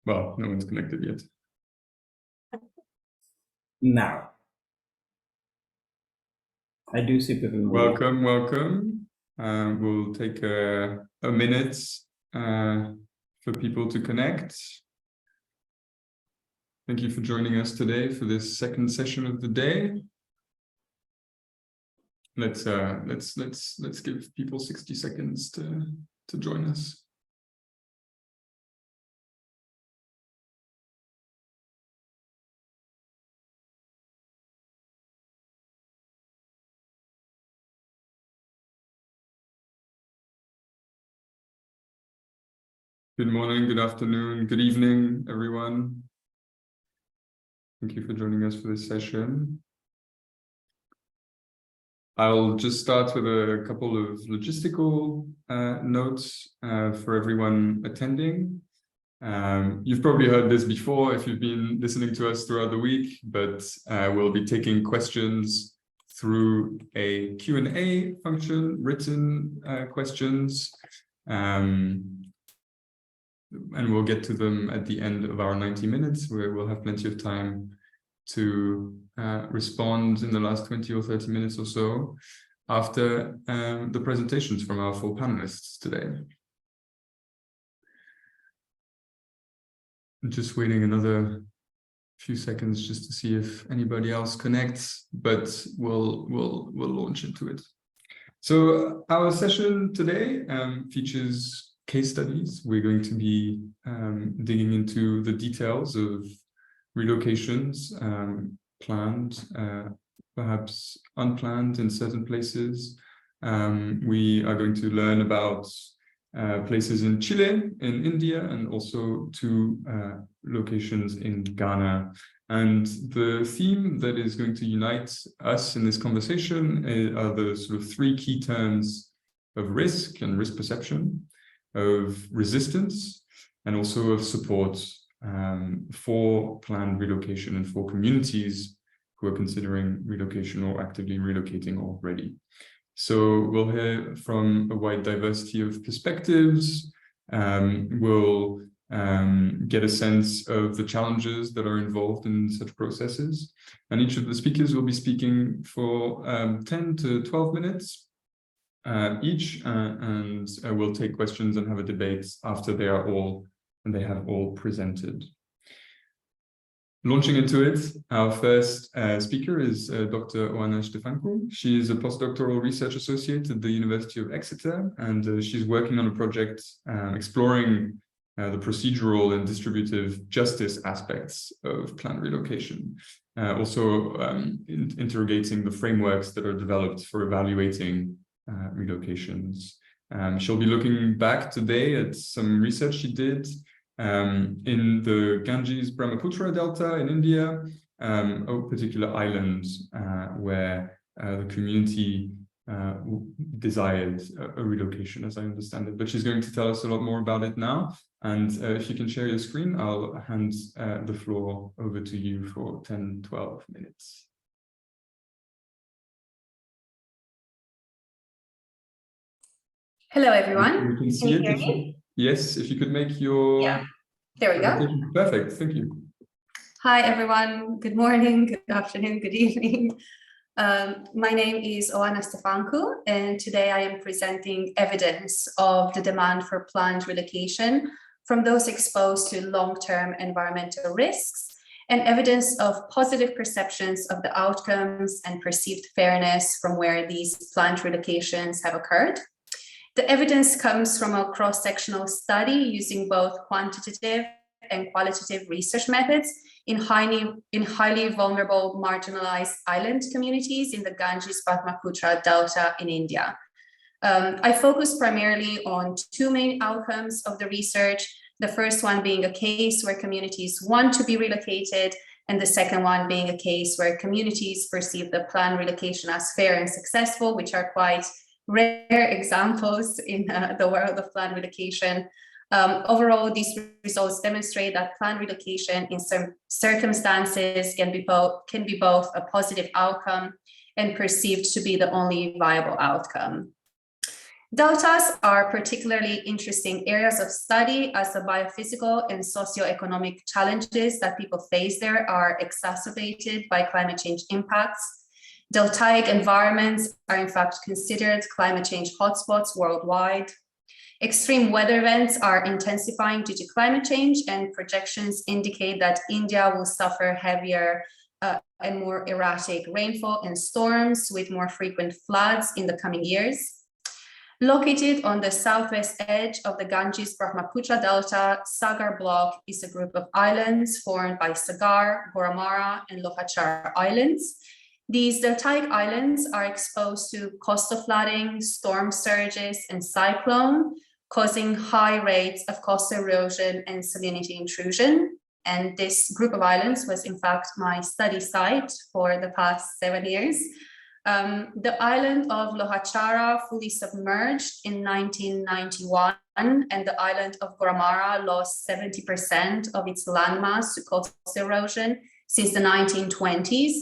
Well, no one's connected yet. Now, I do see people. Welcome. We'll take a minute for people to connect. Thank you for joining us today for this second session of the day. Let's give people 60 seconds to join us. Good morning, good afternoon, good evening, everyone. Thank you for joining us for this session. I'll just start with a couple of logistical notes for everyone attending. You've probably heard this before if you've been listening to us throughout the week, but we'll be taking questions through a Q&A function, written questions. And we'll get to them at the end of our 90 minutes, where we'll have plenty of time to respond in the last 20 or 30 minutes or so after the presentations from our four panelists today. I'm just waiting another few seconds just to see if anybody else connects, but we'll launch into it. So our session today features case studies. We're going to be digging into the details of relocations, planned, perhaps unplanned in certain places. We are going to learn about places in Chile, in India, and also two locations in Ghana. And the theme that is going to unite us in this conversation are the sort of three key terms of risk and risk perception, of resistance, and also of support for planned relocation and for communities who are considering relocation or actively relocating already. So we'll hear from a wide diversity of perspectives. We'll get a sense of the challenges that are involved in such processes. And each of the speakers will be speaking for 10 to 12 minutes. Each, and we'll take questions and have a debate after they have all presented. Launching into it, our first speaker is Dr. Oana Stefancu. She is a postdoctoral research associate at the University of Exeter, and she's working on a project exploring the procedural and distributive justice aspects of planned relocation, also interrogating the frameworks that are developed for evaluating relocations. She'll be looking back today at some research she did in the Ganges-Brahmaputra Delta in India, a particular island where the community desired a relocation, as I understand it. But she's going to tell us a lot more about it now. And if you can share your screen, I'll hand the floor over to you for 10, 12 minutes. Hello, everyone. You can see it. Yes, if you could make your... Yeah, there we go. Perfect, thank you. Hi, everyone. Good morning, good afternoon, good evening. My name is Oana Stefancu, and today I am presenting evidence of the demand for planned relocation from those exposed to long-term environmental risks, and evidence of positive perceptions of the outcomes and perceived fairness from where these planned relocations have occurred. The evidence comes from a cross-sectional study using both quantitative and qualitative research methods in highly vulnerable, marginalized island communities in the Ganges-Brahmaputra Delta in India. I focus primarily on two main outcomes of the research, the first one being a case where communities want to be relocated, and the second one being a case where communities perceive the planned relocation as fair and successful, which are quite rare examples in the world of planned relocation. Overall, these results demonstrate that planned relocation in some circumstances can be both a positive outcome and perceived to be the only viable outcome. Deltas are particularly interesting areas of study as the biophysical and socioeconomic challenges that people face there are exacerbated by climate change impacts. Deltaic environments are in fact considered climate change hotspots worldwide. Extreme weather events are intensifying due to climate change, and projections indicate that India will suffer heavier and more erratic rainfall and storms with more frequent floods in the coming years. Located on the southwest edge of the Ganges-Brahmaputra Delta, Sagar Block is a group of islands formed by Sagar, Goramara, and Lohachara Islands. These deltaic islands are exposed to coastal flooding, storm surges, and cyclone, causing high rates of coastal erosion and salinity intrusion. And this group of islands was in fact my study site for the past 7 years. The island of Lohachara fully submerged in 1991, and the island of Goramara lost 70% of its landmass to coastal erosion since the 1920s.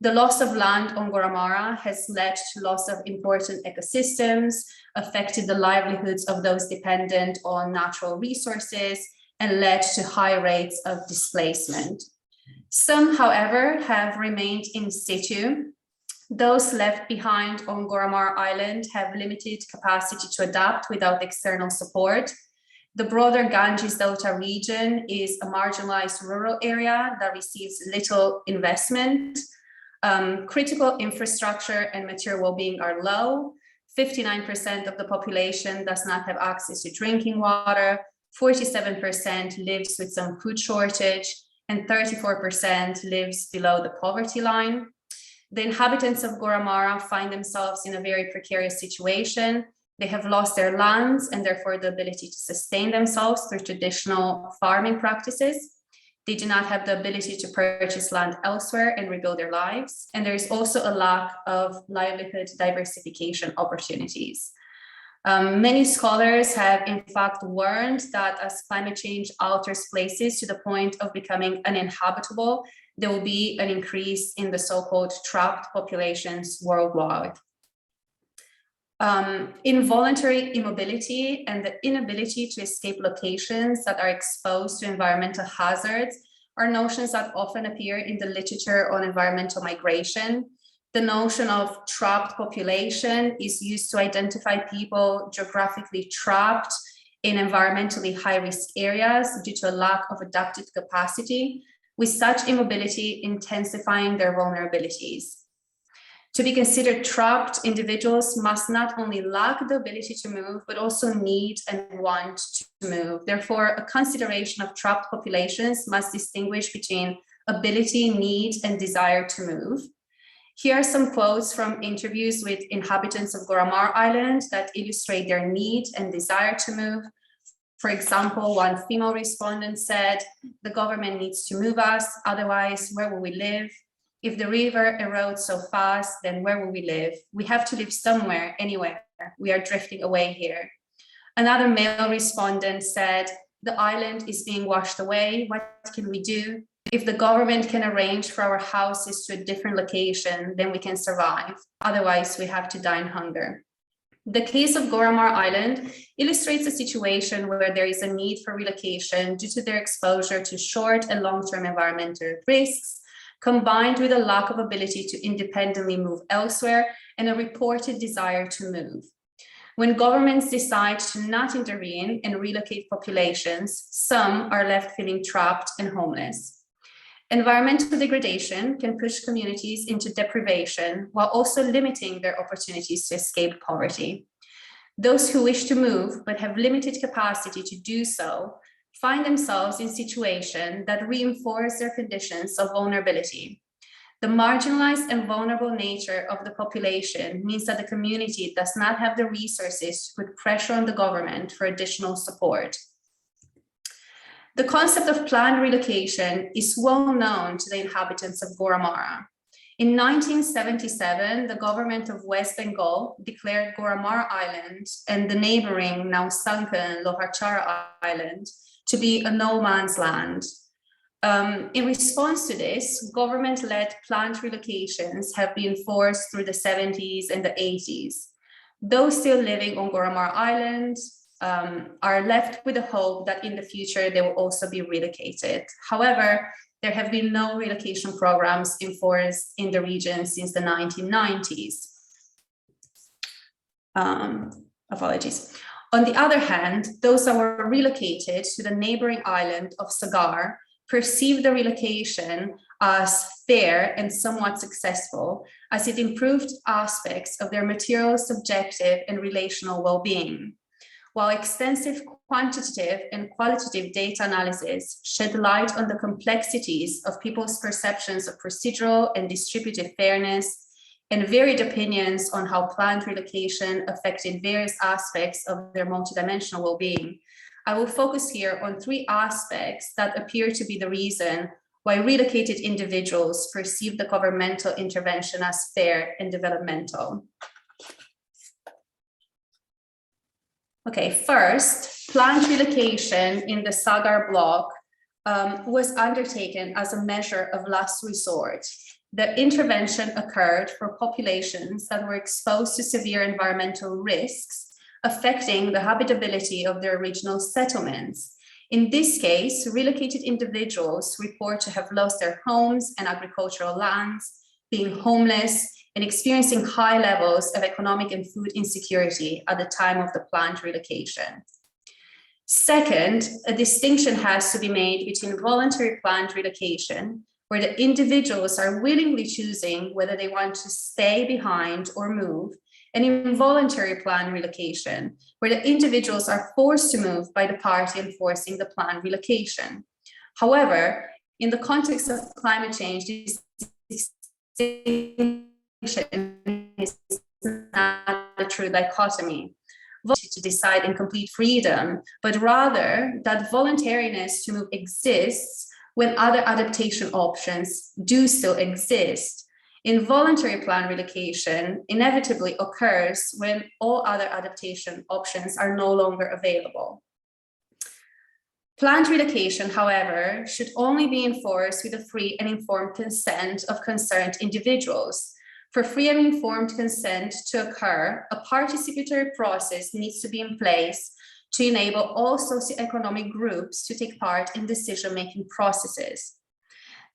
The loss of land on Goramara has led to loss of important ecosystems, affected the livelihoods of those dependent on natural resources, and led to high rates of displacement. Some, however, have remained in situ. Those left behind on Goramara Island have limited capacity to adapt without external support. The broader Ganges Delta region is a marginalized rural area that receives little investment. Critical infrastructure and material well-being are low. 59% of the population does not have access to drinking water. 47% lives with some food shortage, and 34% lives below the poverty line. The inhabitants of Goramara find themselves in a very precarious situation. They have lost their lands and therefore the ability to sustain themselves through traditional farming practices. They do not have the ability to purchase land elsewhere and rebuild their lives. And there is also a lack of livelihood diversification opportunities. Many scholars have in fact warned that as climate change alters places to the point of becoming uninhabitable, there will be an increase in the so-called trapped populations worldwide. Involuntary immobility and the inability to escape locations that are exposed to environmental hazards are notions that often appear in the literature on environmental migration. The notion of trapped population is used to identify people geographically trapped in environmentally high-risk areas due to a lack of adaptive capacity, with such immobility intensifying their vulnerabilities. To be considered trapped, individuals must not only lack the ability to move, but also need and want to move. Therefore, a consideration of trapped populations must distinguish between ability, need, and desire to move. Here are some quotes from interviews with inhabitants of Goramara Island that illustrate their need and desire to move. For example, one female respondent said, "The government needs to move us, otherwise where will we live? If the river erodes so fast, then where will we live? We have to live somewhere, anywhere. We are drifting away here." Another male respondent said, "The island is being washed away. What can we do? If the government can arrange for our houses to a different location, then we can survive. Otherwise, we have to die in hunger." The case of Goramara Island illustrates a situation where there is a need for relocation due to their exposure to short and long-term environmental risks, combined with a lack of ability to independently move elsewhere and a reported desire to move. When governments decide to not intervene and relocate populations, some are left feeling trapped and homeless. Environmental degradation can push communities into deprivation while also limiting their opportunities to escape poverty. Those who wish to move but have limited capacity to do so find themselves in situations that reinforce their conditions of vulnerability. The marginalized and vulnerable nature of the population means that the community does not have the resources to put pressure on the government for additional support. The concept of planned relocation is well known to the inhabitants of Goramara. In 1977, the government of West Bengal declared Goramara Island and the neighboring, now sunken, Lohachara Island to be a no man's land. In response to this, government-led planned relocations have been forced through the 70s and the 80s. Those still living on Goramara Island are left with the hope that in the future they will also be relocated. However, there have been no relocation programs in force in the region since the 1990s. Apologies. On the other hand, those that were relocated to the neighboring island of Sagar perceived the relocation as fair and somewhat successful, as it improved aspects of their material, subjective, and relational well-being. While extensive quantitative and qualitative data analysis shed light on the complexities of people's perceptions of procedural and distributive fairness, and varied opinions on how planned relocation affected various aspects of their multidimensional well-being, I will focus here on three aspects that appear to be the reason why relocated individuals perceive the governmental intervention as fair and developmental. Okay, first, planned relocation in the Sagar block was undertaken as a measure of last resort. The intervention occurred for populations that were exposed to severe environmental risks affecting the habitability of their original settlements. In this case, relocated individuals report to have lost their homes and agricultural lands, being homeless, and experiencing high levels of economic and food insecurity at the time of the planned relocation. Second, a distinction has to be made between voluntary planned relocation, where the individuals are willingly choosing whether they want to stay behind or move, and involuntary planned relocation, where the individuals are forced to move by the party enforcing the planned relocation. However, in the context of climate change, this distinction is not a true dichotomy to decide in complete freedom, but rather that voluntariness to move exists when other adaptation options do still exist. Involuntary planned relocation inevitably occurs when all other adaptation options are no longer available. Planned relocation, however, should only be enforced with the free and informed consent of concerned individuals. For free and informed consent to occur, a participatory process needs to be in place to enable all socioeconomic groups to take part in decision-making processes.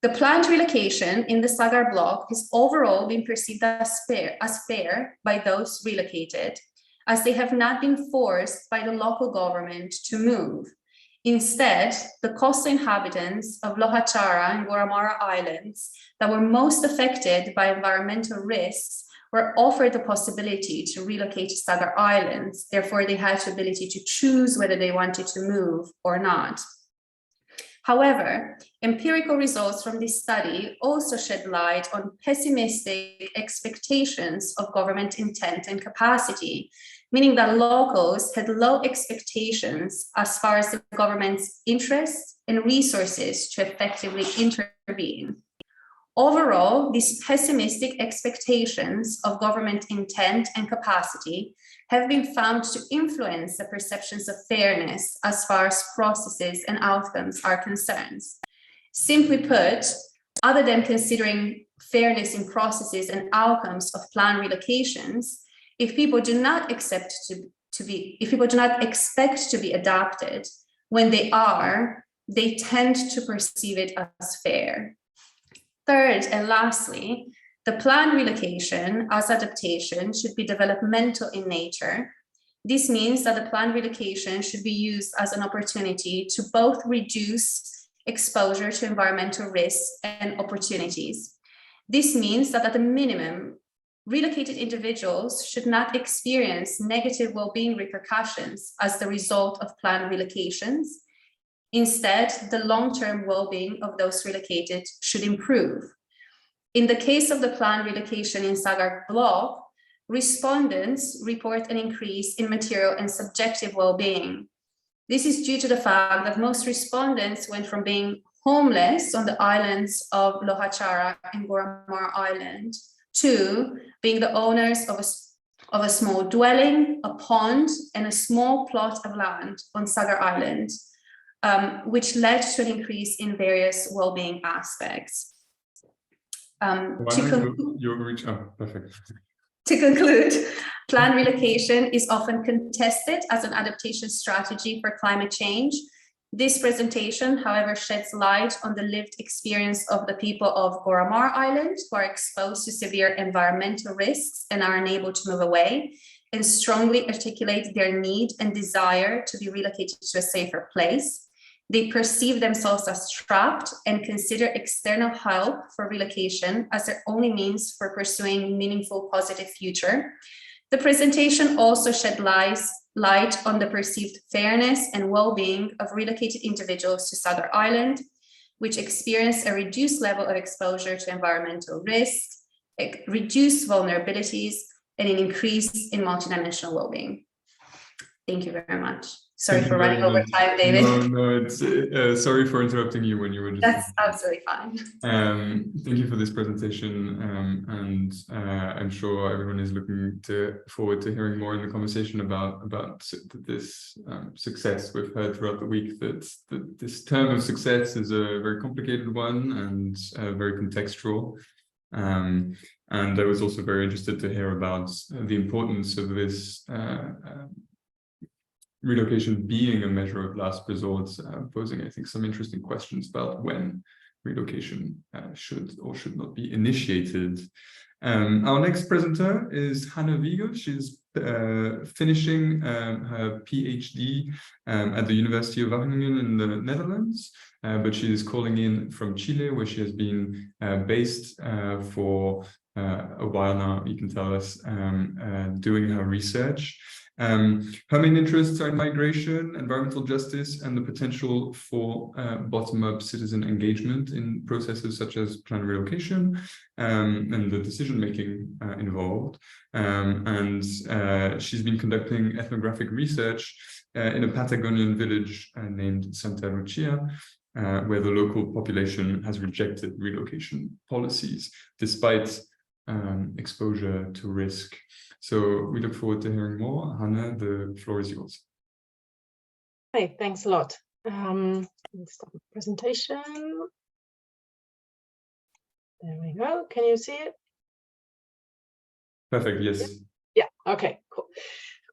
The planned relocation in the Sagar block has overall been perceived as fair by those relocated, as they have not been forced by the local government to move. Instead, the coastal inhabitants of Lohachara and Goramara Islands that were most affected by environmental risks were offered the possibility to relocate to Sagar Islands. Therefore, they had the ability to choose whether they wanted to move or not. However, empirical results from this study also shed light on pessimistic expectations of government intent and capacity, meaning that locals had low expectations as far as the government's interests and resources to effectively intervene. Overall, these pessimistic expectations of government intent and capacity have been found to influence the perceptions of fairness as far as processes and outcomes are concerned. Simply put, other than considering fairness in processes and outcomes of planned relocations, if people do not expect to be adapted, when they are, they tend to perceive it as fair. Third, and lastly, the planned relocation as adaptation should be developmental in nature. This means that the planned relocation should be used as an opportunity to both reduce exposure to environmental risks and opportunities. This means that at the minimum, relocated individuals should not experience negative well-being repercussions as the result of planned relocations. Instead, the long-term well-being of those relocated should improve. In the case of the planned relocation in Sagar block, respondents report an increase in material and subjective well-being. This is due to the fact that most respondents went from being homeless on the islands of Lohachara and Goramara Island to being the owners of a small dwelling, a pond, and a small plot of land on Sagar Island, which led to an increase in various well-being aspects. You reach out, perfect. To conclude, planned relocation is often contested as an adaptation strategy for climate change. This presentation, however, sheds light on the lived experience of the people of Goramar Island, who are exposed to severe environmental risks and are unable to move away, and strongly articulate their need and desire to be relocated to a safer place. They perceive themselves as trapped and consider external help for relocation as their only means for pursuing meaningful, positive future. The presentation also shed light on the perceived fairness and well-being of relocated individuals to Southern Ireland, which experience a reduced level of exposure to environmental risks, reduced vulnerabilities, and an increase in multidimensional well-being. Thank you very much. Sorry for running over time, David. No, it's sorry for interrupting you when you were just. That's absolutely fine. Thank you for this presentation, and I'm sure everyone is looking forward to hearing more in the conversation about this success. We've heard throughout the week that this term of success is a very complicated one and very contextual. And I was also very interested to hear about the importance of this relocation being a measure of last resort, posing, I think, some interesting questions about when relocation should or should not be initiated. Our next presenter is Hanne Wiegel. She's finishing her PhD at the University of Wageningen in the Netherlands, but she is calling in from Chile, where she has been based for a while now, you can tell us, doing her research. Her main interests are in migration, environmental justice, and the potential for bottom-up citizen engagement in processes such as planned relocation and the decision-making involved. She's been conducting ethnographic research in a Patagonian village named Santa Lucia, where the local population has rejected relocation policies despite exposure to risk. So we look forward to hearing more. Hanne, the floor is yours. Hey, thanks a lot. Let's start the presentation. There we go. Can you see it? Perfect, yes. Yeah, okay, cool.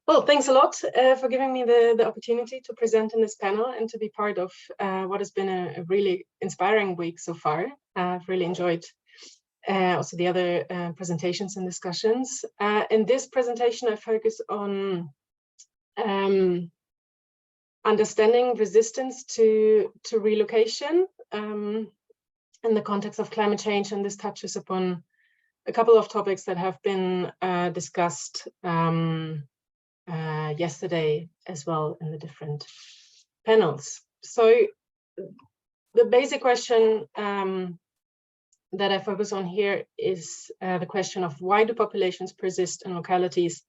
Well, thanks a lot for giving me the opportunity to present in this panel and to be part of what has been a really inspiring week so far. I've really enjoyed also the other presentations and discussions. In this presentation, I focus on understanding resistance to relocation in the context of climate change, and this touches upon a couple of topics that have been discussed yesterday as well in the different panels. So the basic question that I focus on here is the question of why do populations persist in localities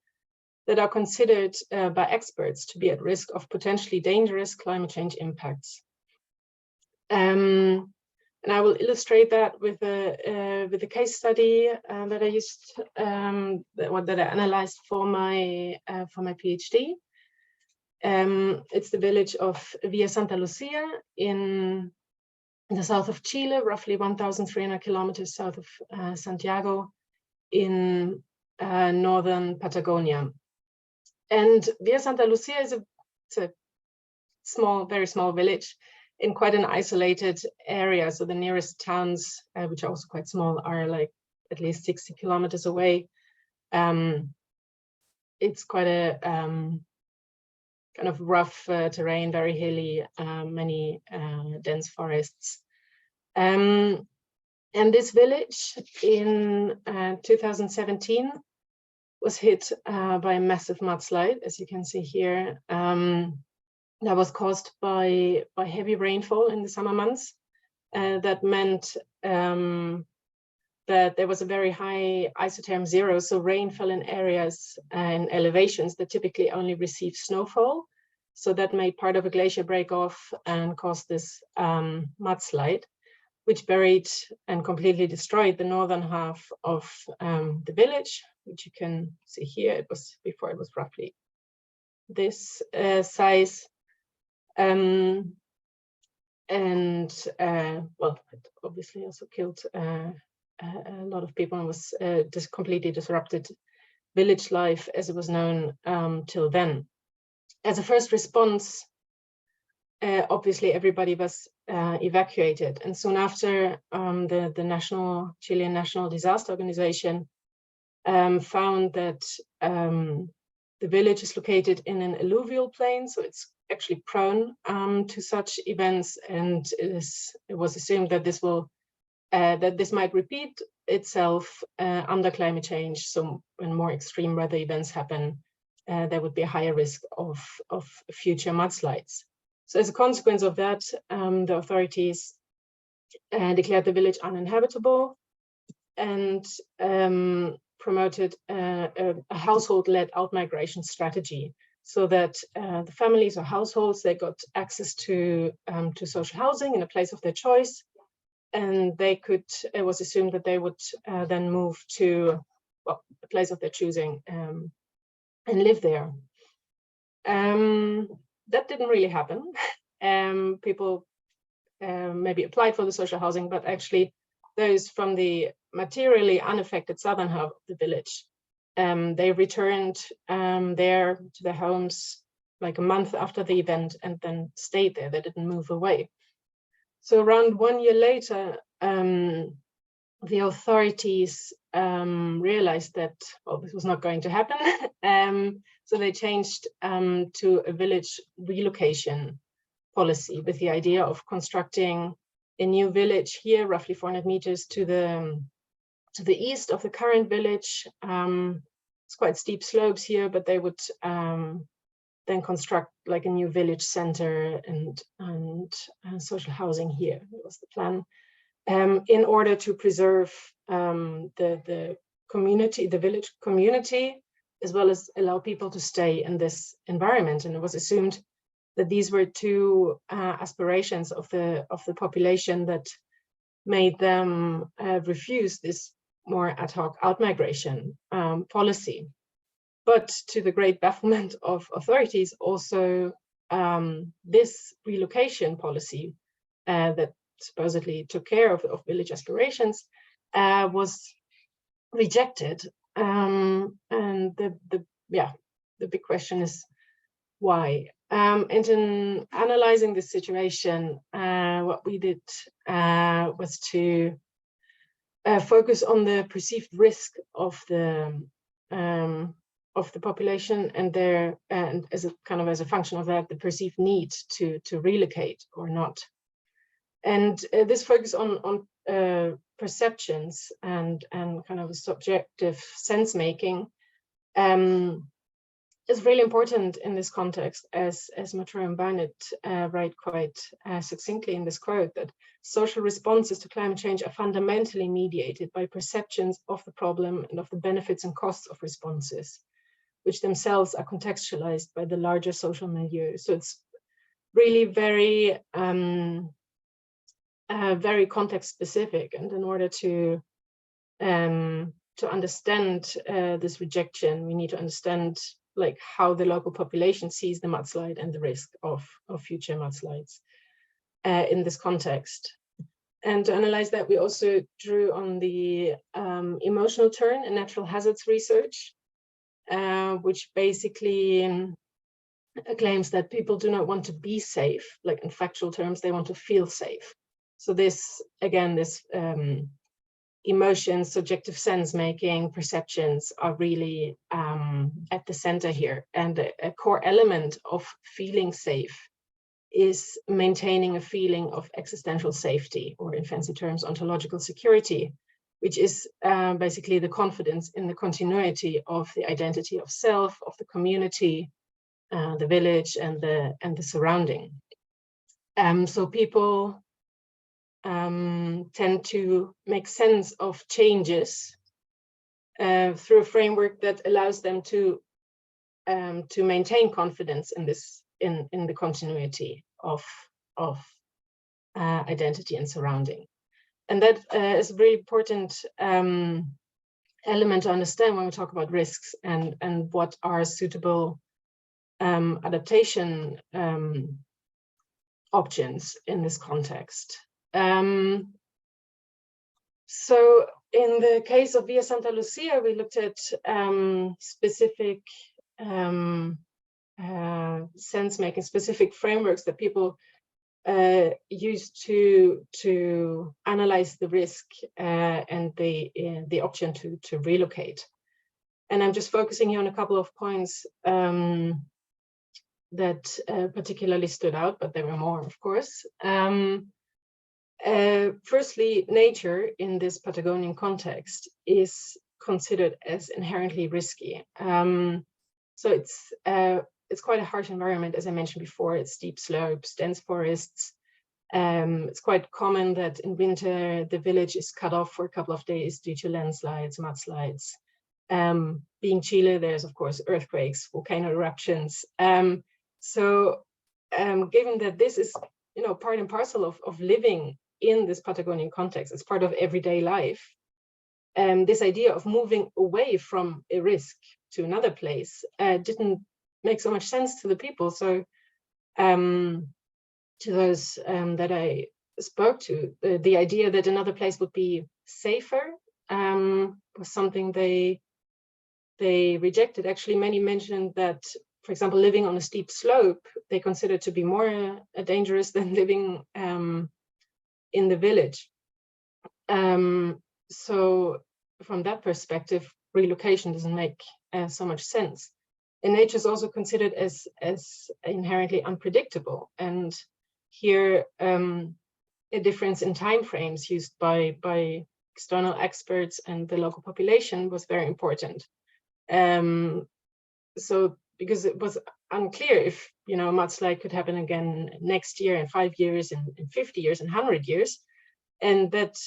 that are considered by experts to be at risk of potentially dangerous climate change impacts. And I will illustrate that with a case study that I used, that I analyzed for my PhD. It's the village of Villa Santa Lucia in the south of Chile, roughly 1,300 kilometers south of Santiago in northern Patagonia. And Villa Santa Lucia is a small, very small village in quite an isolated area. So the nearest towns, which are also quite small, are like at least 60 kilometers away. It's quite a kind of rough terrain, very hilly, many dense forests. And this village in 2017 was hit by a massive mudslide, as you can see here. That was caused by heavy rainfall in the summer months. That meant that there was a very high isotherm zero, so rain fell in areas and elevations that typically only receive snowfall. So that made part of a glacier break off and caused this mudslide, which buried and completely destroyed the northern half of the village, which you can see here. It was before, it was roughly this size. Well, it obviously also killed a lot of people and was just completely disrupted village life as it was known till then. As a first response, obviously everybody was evacuated, and soon after the Chilean National Disaster Organization found that the village is located in an alluvial plain, so it's actually prone to such events, and it was assumed that this might repeat itself under climate change. So when more extreme weather events happen, there would be a higher risk of future mudslides. So as a consequence of that, the authorities declared the village uninhabitable and promoted a household-led outmigration strategy, so that the families or households, they got access to social housing in a place of their choice, and it was assumed that they would then move to a place of their choosing and live there. That didn't really happen. People maybe applied for the social housing, but actually those from the materially unaffected southern half of the village, they returned there to their homes like a month after the event and then stayed there. They didn't move away. So around 1 year later, the authorities realized that, well, this was not going to happen. So they changed to a village relocation policy with the idea of constructing a new village here, roughly 400 meters to the east of the current village. It's quite steep slopes here, but they would then construct like a new village center and social housing here. That was the plan, in order to preserve the community, the village community, as well as allow people to stay in this environment. And it was assumed that these were two aspirations of the population that made them refuse this more ad hoc outmigration policy. But to the great bafflement of authorities, also this relocation policy that supposedly took care of village aspirations was rejected. And the big question is why? And in analyzing this situation, what we did was to focus on the perceived risk of the population and as a function of that, the perceived need to relocate or not. And this focus on perceptions and kind of a subjective sense making is really important in this context, as Mathieu and Barnett write quite succinctly in this quote, that social responses to climate change are fundamentally mediated by perceptions of the problem and of the benefits and costs of responses, which themselves are contextualized by the larger social milieu. So it's really very, very context specific. And in order to understand this rejection, we need to understand like how the local population sees the mudslide and the risk of future mudslides in this context. And to analyze that, we also drew on the emotional turn in natural hazards research, which basically claims that people do not want to be safe, like in factual terms, they want to feel safe. So this, again, this emotions, subjective sense making, perceptions are really at the center here. And a core element of feeling safe is maintaining a feeling of existential safety, or in fancy terms, ontological security, which is basically the confidence in the continuity of the identity of self, of the community, the village, and the surrounding. So people tend to make sense of changes through a framework that allows them to maintain confidence in this, in the continuity of identity and surrounding. And that is a very important element to understand when we talk about risks and what are suitable adaptation options in this context. So in the case of Via Santa Lucia, we looked at specific sense-making, specific frameworks that people use to analyze the risk and the option to relocate. And I'm just focusing here on a couple of points that particularly stood out, but there were more, of course. Firstly, nature in this Patagonian context is considered as inherently risky. So it's quite a harsh environment, as I mentioned before. It's steep slopes, dense forests. It's quite common that in winter the village is cut off for a couple of days due to landslides, mudslides. Being Chile, there's of course earthquakes, volcano eruptions. So given that this is, you know, part and parcel of living in this Patagonian context, it's part of everyday life, this idea of moving away from a risk to another place didn't make so much sense to the people. So to those that I spoke to, the idea that another place would be safer was something they rejected. Actually, many mentioned that, for example, living on a steep slope, they consider to be more dangerous than living in the village. So from that perspective, relocation doesn't make so much sense. And nature is also considered as inherently unpredictable. And here, a difference in timeframes used by external experts and the local population was very important. So because it was unclear if, you know, a mudslide could happen again next year, in 5 years, in 50 years, in 100 years. And that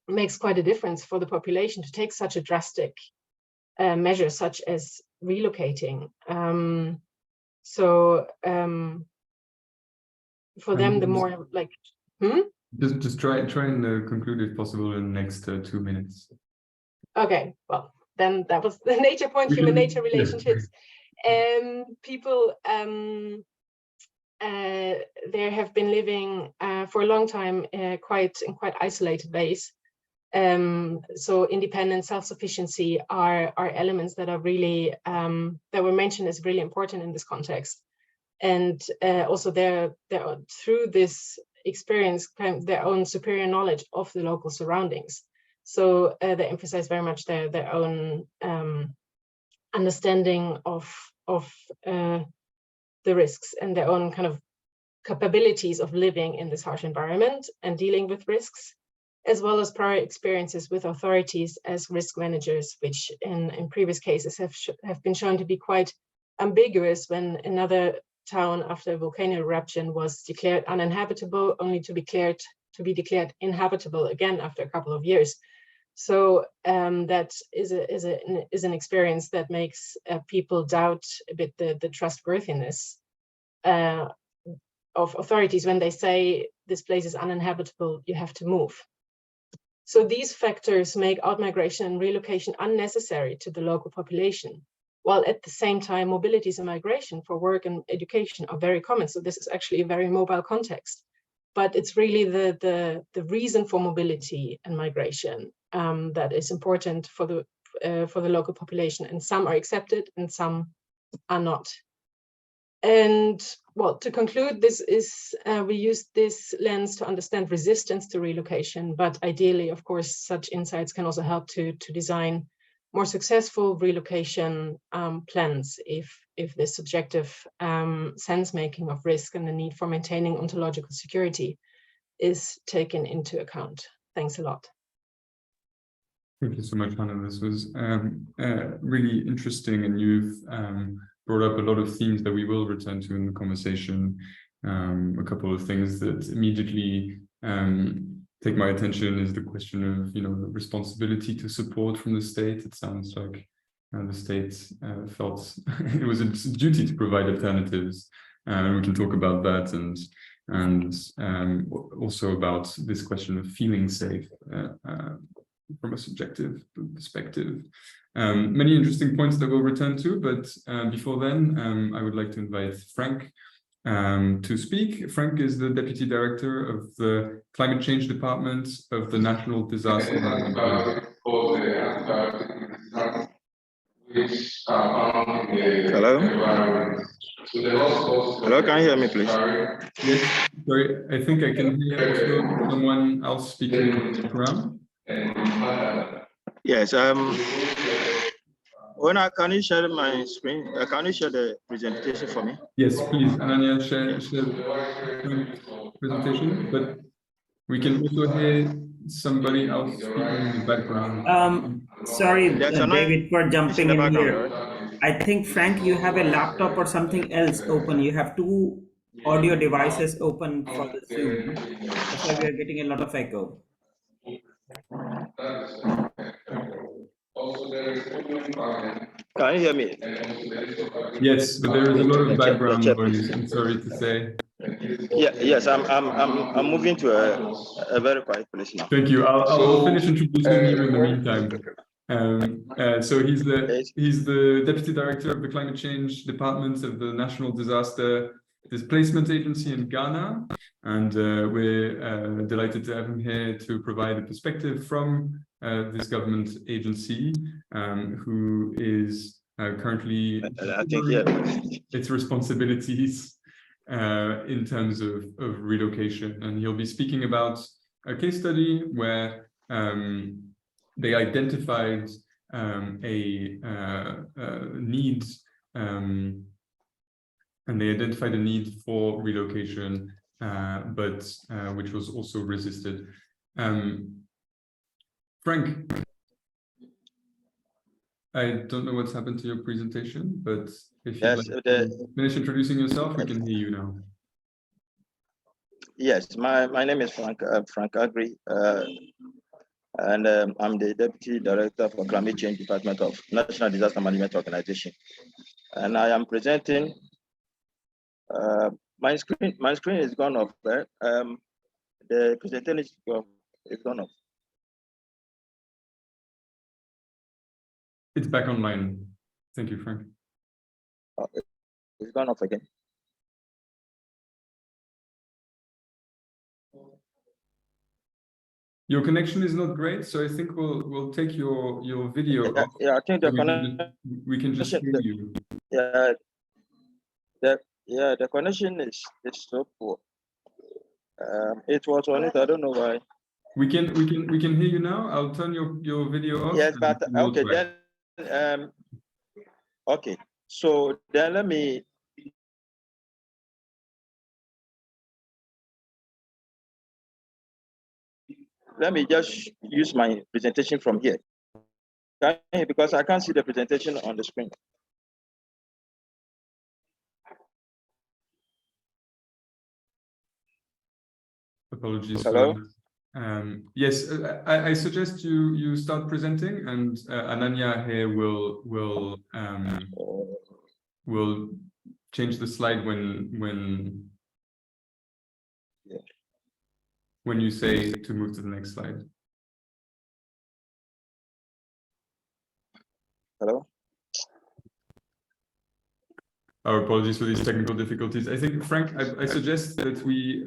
makes quite a difference for the population to take such a drastic measure, such as relocating. For them, the more like, Just try and conclude if possible in the next 2 minutes. Okay, well, then that was the nature point, human-nature relationships. People there have been living for a long time in quite isolated ways. So independence, self-sufficiency are elements that are really that were mentioned as really important in this context. And also they're through this experience kind of their own superior knowledge of the local surroundings. So they emphasize very much their own understanding of the risks and their own kind of capabilities of living in this harsh environment and dealing with risks, as well as prior experiences with authorities as risk managers, which in previous cases have been shown to be quite ambiguous when another town after a volcano eruption was declared uninhabitable, only to be declared inhabitable again after a couple of years. So that is an experience that makes people doubt a bit the trustworthiness of authorities when they say this place is uninhabitable, you have to move. So these factors make outmigration and relocation unnecessary to the local population, while at the same time mobilities and migration for work and education are very common. So this is actually a very mobile context, but it's really the reason for mobility and migration that is important for the local population, and some are accepted and some are not. And well, to conclude, this is we use this lens to understand resistance to relocation, but ideally, of course, such insights can also help to design more successful relocation plans if the subjective sense-making of risk and the need for maintaining ontological security is taken into account. Thanks a lot. Thank you so much, Hanne. This was really interesting, and you've brought up a lot of themes that we will return to in the conversation. A couple of things that immediately take my attention is the question of, the responsibility to support from the state. It sounds like the state felt it was its duty to provide alternatives, and we can talk about that, and also about this question of feeling safe from a subjective perspective. Many interesting points that we'll return to, but before then, I would like to invite Frank to speak. Frank is the Deputy Director of the Climate Change Department of the National Disaster Management. Hello? Hello, can you hear me, please? Yes, sorry, I think I can hear also someone else speaking in the background. Yes, Oana, can you share my screen? Can you share the presentation for me? Yes, please, Ananya, share Frank's presentation, but we can also hear somebody else speaking in the background. Sorry, There's a David, for jumping the in background, here. right? I think, Frank, you have a laptop or something else open. You have two audio devices open for the Zoom. That's why we are getting a lot of echo. Can you hear me? Yes, but there is a lot of background check, noise, I'm sorry to say. Yeah, yes, I'm moving to a very quiet place now. Thank you. I'll finish introducing you in the meantime. So he's the Deputy Director of the Climate Change Department of the National Disaster Displacement Agency in Ghana, and we're delighted to have him here to provide a perspective from this government agency, who is currently I think, yeah. its responsibilities in terms of relocation. And he'll be speaking about a case study where they identified need, and they identified a need for relocation, but which was also resisted. Frank, I don't know what's happened to your presentation, but if you'd like to finish introducing yourself, we can hear you now. Yes, my name is Nansam-Aggrey, and I'm the Deputy Director for Climate Change Department of National Disaster Management Organization. And I am presenting, my screen is gone off, right? The presentation is gone off. It's back online. Thank you, Frank. It's gone off again. Your connection is not great, so I think we'll take your video off. Yeah, I think we can just hear you. Yeah, the connection is so poor. It was on it. I don't know why. We can hear you now. I'll turn your video off. Yes, but okay then. Okay, so then let me just use my presentation from here, because I can't see the presentation on the screen. Apologies. Hello? Yes, I suggest you start presenting, and Ananya here will change the slide when you say to move to the next slide. Hello? Our apologies for these technical difficulties. I think, Frank, I suggest that we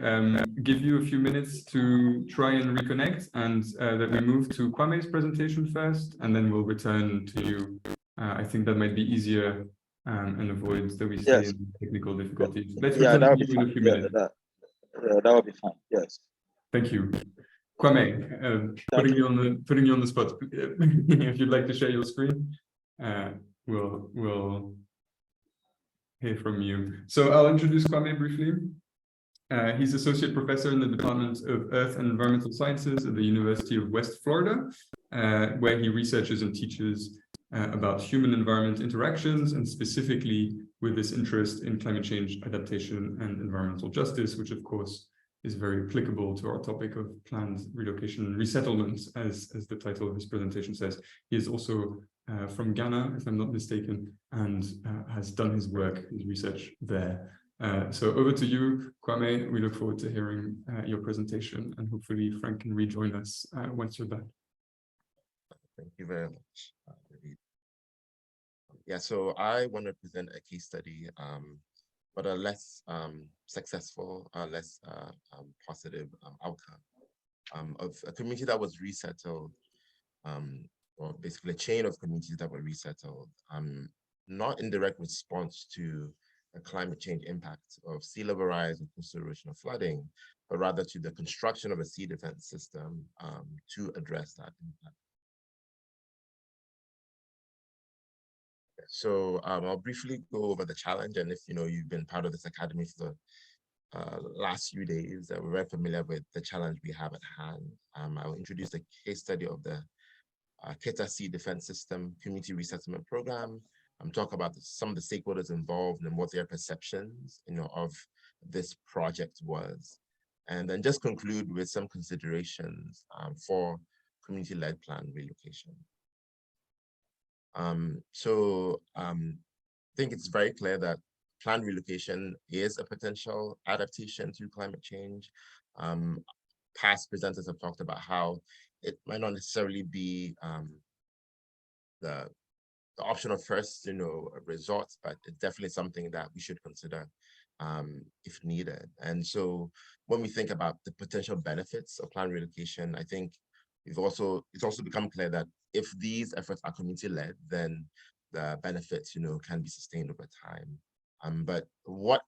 give you a few minutes to try and reconnect, and that we move to Kwame's presentation first, and then we'll return to you. I think that might be easier and avoid that we stay in technical difficulties. Let's return to you in a few minutes. That will be fine. Yes. Thank you. Kwame, putting you on the spot. If you'd like to share your screen, we'll hear from you. So I'll introduce Kwame briefly. He's Associate Professor in the Department of Earth and Environmental Sciences at the University of West Florida, where he researches and teaches about human-environment interactions, and specifically with this interest in climate change adaptation and environmental justice, which of course is very applicable to our topic of planned relocation and resettlement, as the title of his presentation says. He is also from Ghana, if I'm not mistaken, and has done his work, his research there. So over to you, Kwame. We look forward to hearing your presentation, and hopefully Frank can rejoin us once you're back. Thank you very much. Yeah, so I want to present a case study but a less successful, less positive outcome of a community that was resettled, or basically a chain of communities that were resettled, not in direct response to the climate change impact of sea level rise and coastal erosion or flooding, but rather to the construction of a sea defense system to address that impact. So I'll briefly go over the challenge, and if you've been part of this academy for the last few days, we're very familiar with the challenge we have at hand. I'll introduce a case study of the Keta Sea Defense System Community Resettlement Program. Talk about some of the stakeholders involved and what their perceptions of this project was. And then just conclude with some considerations for community-led plan relocation. I think it's very clear that planned relocation is a potential adaptation to climate change. Past presenters have talked about how it might not necessarily be the option of first, resort, but it's definitely something that we should consider if needed. And so when we think about the potential benefits of planned relocation, I think it's also become clear that if these efforts are community-led, then the benefits, can be sustained over time. But what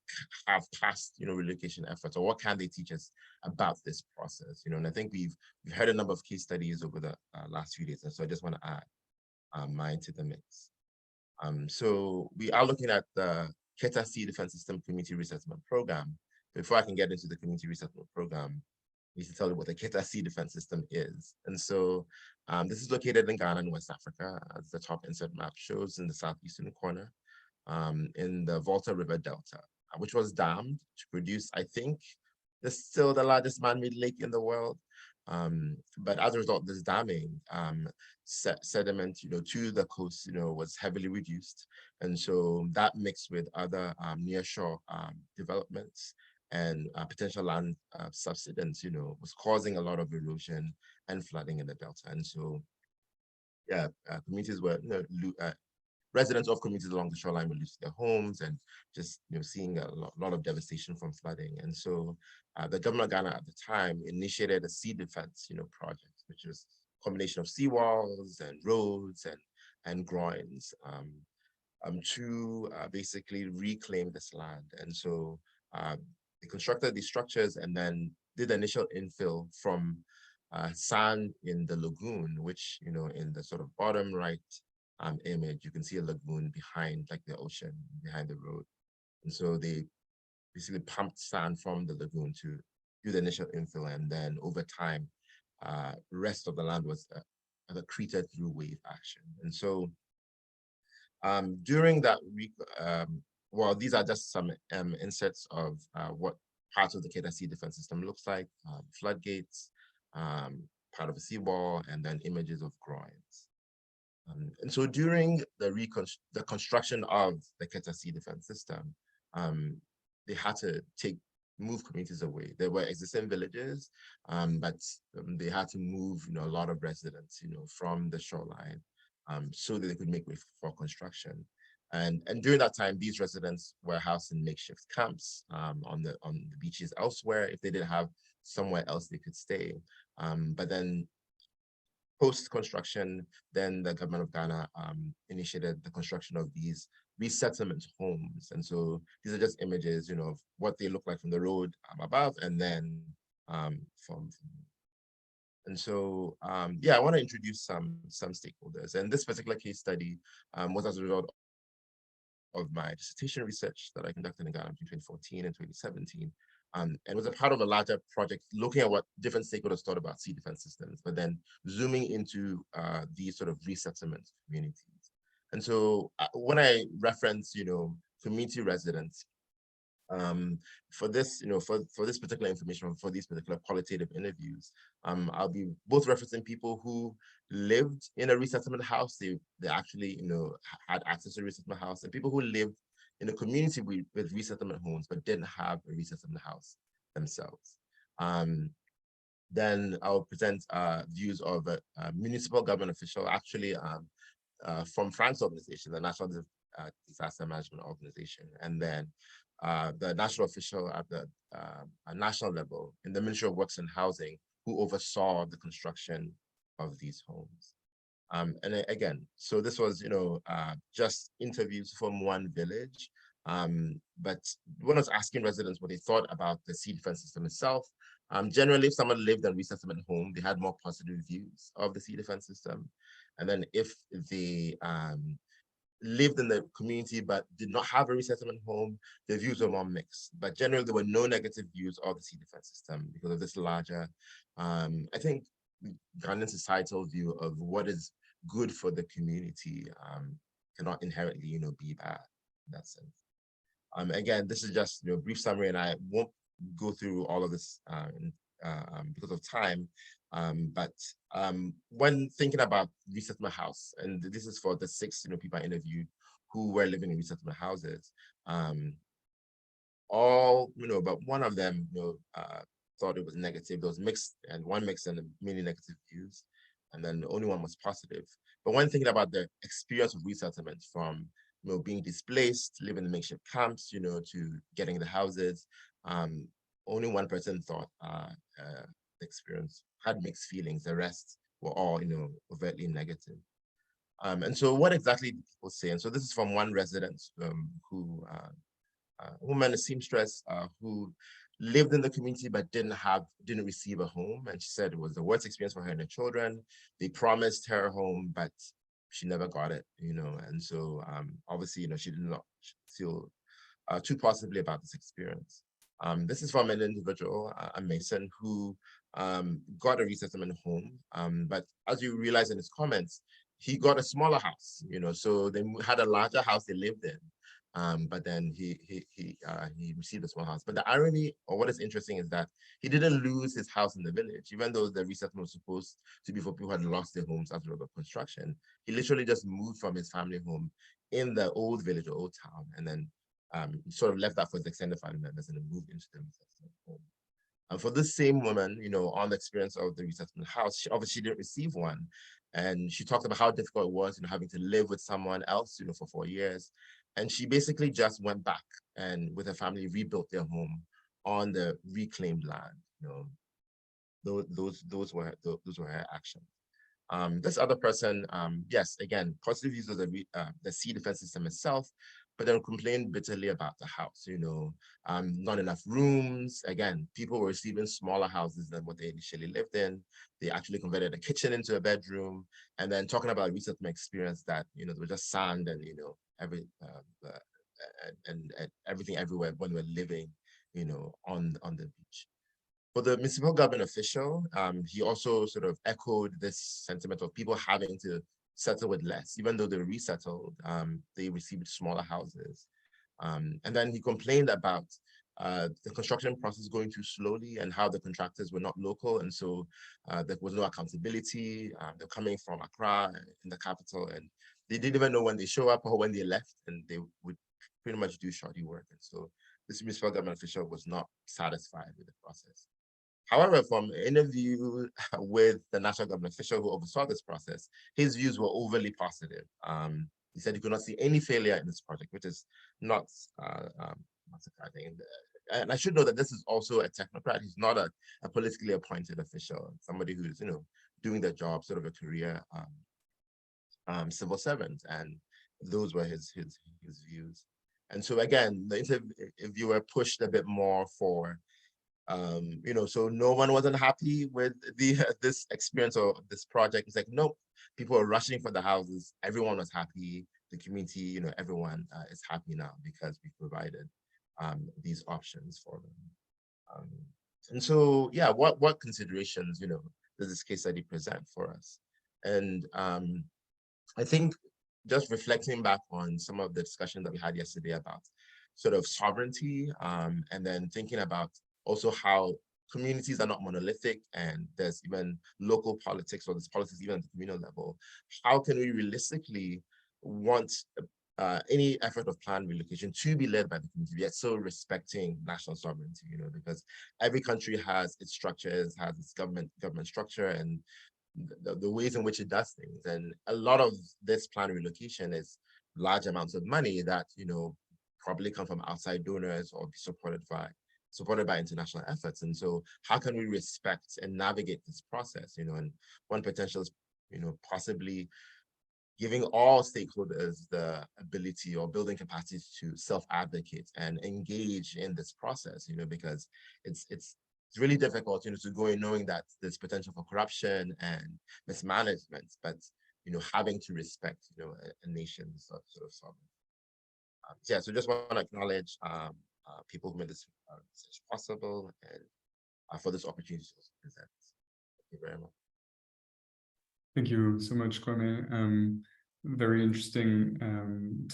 have past, relocation efforts, or what can they teach us about this process? And I think we've heard a number of case studies over the last few days, and so I just want to add mine to the mix. So we are looking at the Keta Sea Defense System Community Resettlement Program. Before I can get into the Community Resettlement Program, I need to tell you what the Keta Sea Defense System is. And so this is located in Ghana in West Africa, as the top insert map shows, in the southeastern corner, in the Volta River Delta, which was dammed to produce, I think, still the largest man-made lake in the world. But as a result of this damming, sediment, to the coast, was heavily reduced. And so that mixed with other nearshore developments and potential land subsidence, was causing a lot of erosion and flooding in the delta. And so, yeah, communities were, residents of communities along the shoreline were losing their homes and just, seeing a lot of devastation from flooding. And so the government of Ghana at the time initiated a sea defense, project, which was a combination of seawalls and roads and groins to basically reclaim this land. And so they constructed these structures and then did the initial infill from sand in the lagoon, which, in the sort of bottom right image, you can see a lagoon behind, like the ocean, behind the road. And so they basically pumped sand from the lagoon to do the initial infill, and then over time, rest of the land was accreted through wave action. And so during that week, well, these are just some inserts of what parts of the Keta Sea Defense System looks like: floodgates, part of a seawall, and then images of groins. And so during the construction of the Keta Sea Defense System, they had to move communities away. There were existing villages, but they had to move, a lot of residents, from the shoreline, so that they could make way for construction. And during that time, these residents were housed in makeshift camps on the beaches elsewhere, if they didn't have somewhere else they could stay. But then post-construction, then the government of Ghana initiated the construction of these resettlement homes. And so these are just images, of what they look like from the road above, and then from. And so, yeah, I want to introduce some stakeholders. And this particular case study was as a result of my dissertation research that I conducted in Ghana between 2014 and 2017. And it was a part of a larger project looking at what different stakeholders thought about sea defense systems, but then zooming into these sort of resettlement communities. And so when I reference, community residents, for this, for this particular information, for these particular qualitative interviews, I'll be both referencing people who lived in a resettlement house. They actually, had access to a resettlement house, and people who lived in a community with resettlement homes, but didn't have a resettlement house themselves. Then I'll present views of a municipal government official, actually from Frank's organization, the National Disaster Management Organization, and then the national official at the national level in the Ministry of Works and Housing, who oversaw the construction of these homes. And again, so this was, just interviews from one village. But when I was asking residents what they thought about the sea defense system itself, generally, if someone lived in a resettlement home, they had more positive views of the sea defense system. And then if they lived in the community but did not have a resettlement home, their views were more mixed. But generally, there were no negative views of the sea defense system because of this larger, I think, Ghanaian societal view of what is good for the community cannot inherently, be bad in that sense. Again, this is just a brief summary, and I won't go through all of this because of time. But when thinking about resettlement house, and this is for the 6 people I interviewed who were living in resettlement houses, all but one of them thought it was negative. There was mixed, and one mixed and many negative views, and then the only one was positive. But when thinking about the experience of resettlement, from being displaced, living in makeshift camps, to getting the houses, only one person thought the experience had mixed feelings. The rest were all, overtly negative. And so what exactly did people say? And so this is from one resident who, a woman, a seamstress, who lived in the community but didn't receive a home. And she said it was the worst experience for her and her children. They promised her a home, but she never got it, and so obviously, she did not feel too positively about this experience. This is from an individual, a Mason, who got a resettlement home, but as you realize in his comments, he got a smaller house, so they had a larger house they lived in, but then he received a small house. But the irony, or what is interesting, is that he didn't lose his house in the village, even though the resettlement was supposed to be for people who had lost their homes after the construction. He literally just moved from his family home in the old village or old town, and then sort of left that for his extended family members and then moved into the resettlement home. And for this same woman, on the experience of the resettlement house, she obviously didn't receive one. And she talked about how difficult it was, having to live with someone else, for 4 years. And she basically just went back and with her family rebuilt their home on the reclaimed land. Those were her actions. This other person, yes, again, positive views of the sea defense system itself, but then complained bitterly about the house, not enough rooms. Again, people were receiving smaller houses than what they initially lived in. They actually converted a kitchen into a bedroom, and then talking about a resettlement experience that, there was just sand and, and everything everywhere when we're living, on the beach. For the municipal government official, he also sort of echoed this sentiment of people having to settle with less. Even though they were resettled, they received smaller houses. And then he complained about the construction process going too slowly and how the contractors were not local. And so there was no accountability. They're coming from Accra, in the capital, and they didn't even know when they show up or when they left, and they would pretty much do shoddy work. And so this municipal government official was not satisfied with the process. However, from an interview with the national government official who oversaw this process, his views were overly positive. He said he could not see any failure in this project, which is not surprising. And I should know that this is also a technocrat. He's not a politically appointed official, somebody who's doing their job, sort of a career civil servant. And those were his views. And so again, the interviewer pushed a bit more for so no one was unhappy with this experience or this project. It's like, nope, people are rushing for the houses. Everyone was happy. The community, everyone is happy now because we provided these options for them. And so, yeah, what considerations, does this case study present for us? And I think just reflecting back on some of the discussion that we had yesterday about sort of sovereignty, and then thinking about also how communities are not monolithic and there's even local politics, or there's politics even at the communal level. How can we realistically want any effort of planned relocation to be led by the community, yet still respecting national sovereignty, because every country has its structures, has its government structure, and the ways in which it does things. And a lot of this planned relocation is large amounts of money that, probably come from outside donors or be supported by international efforts. And so how can we respect and navigate this process, and one potential is, possibly giving all stakeholders the ability or building capacities to self-advocate and engage in this process, because it's really difficult, to go in knowing that there's potential for corruption and mismanagement, but, having to respect, a nation's sort of sovereignty. Yeah, so just want to acknowledge people who made this research possible and for this opportunity to present. Thank you very much. Thank you so much, Kwame. Very interesting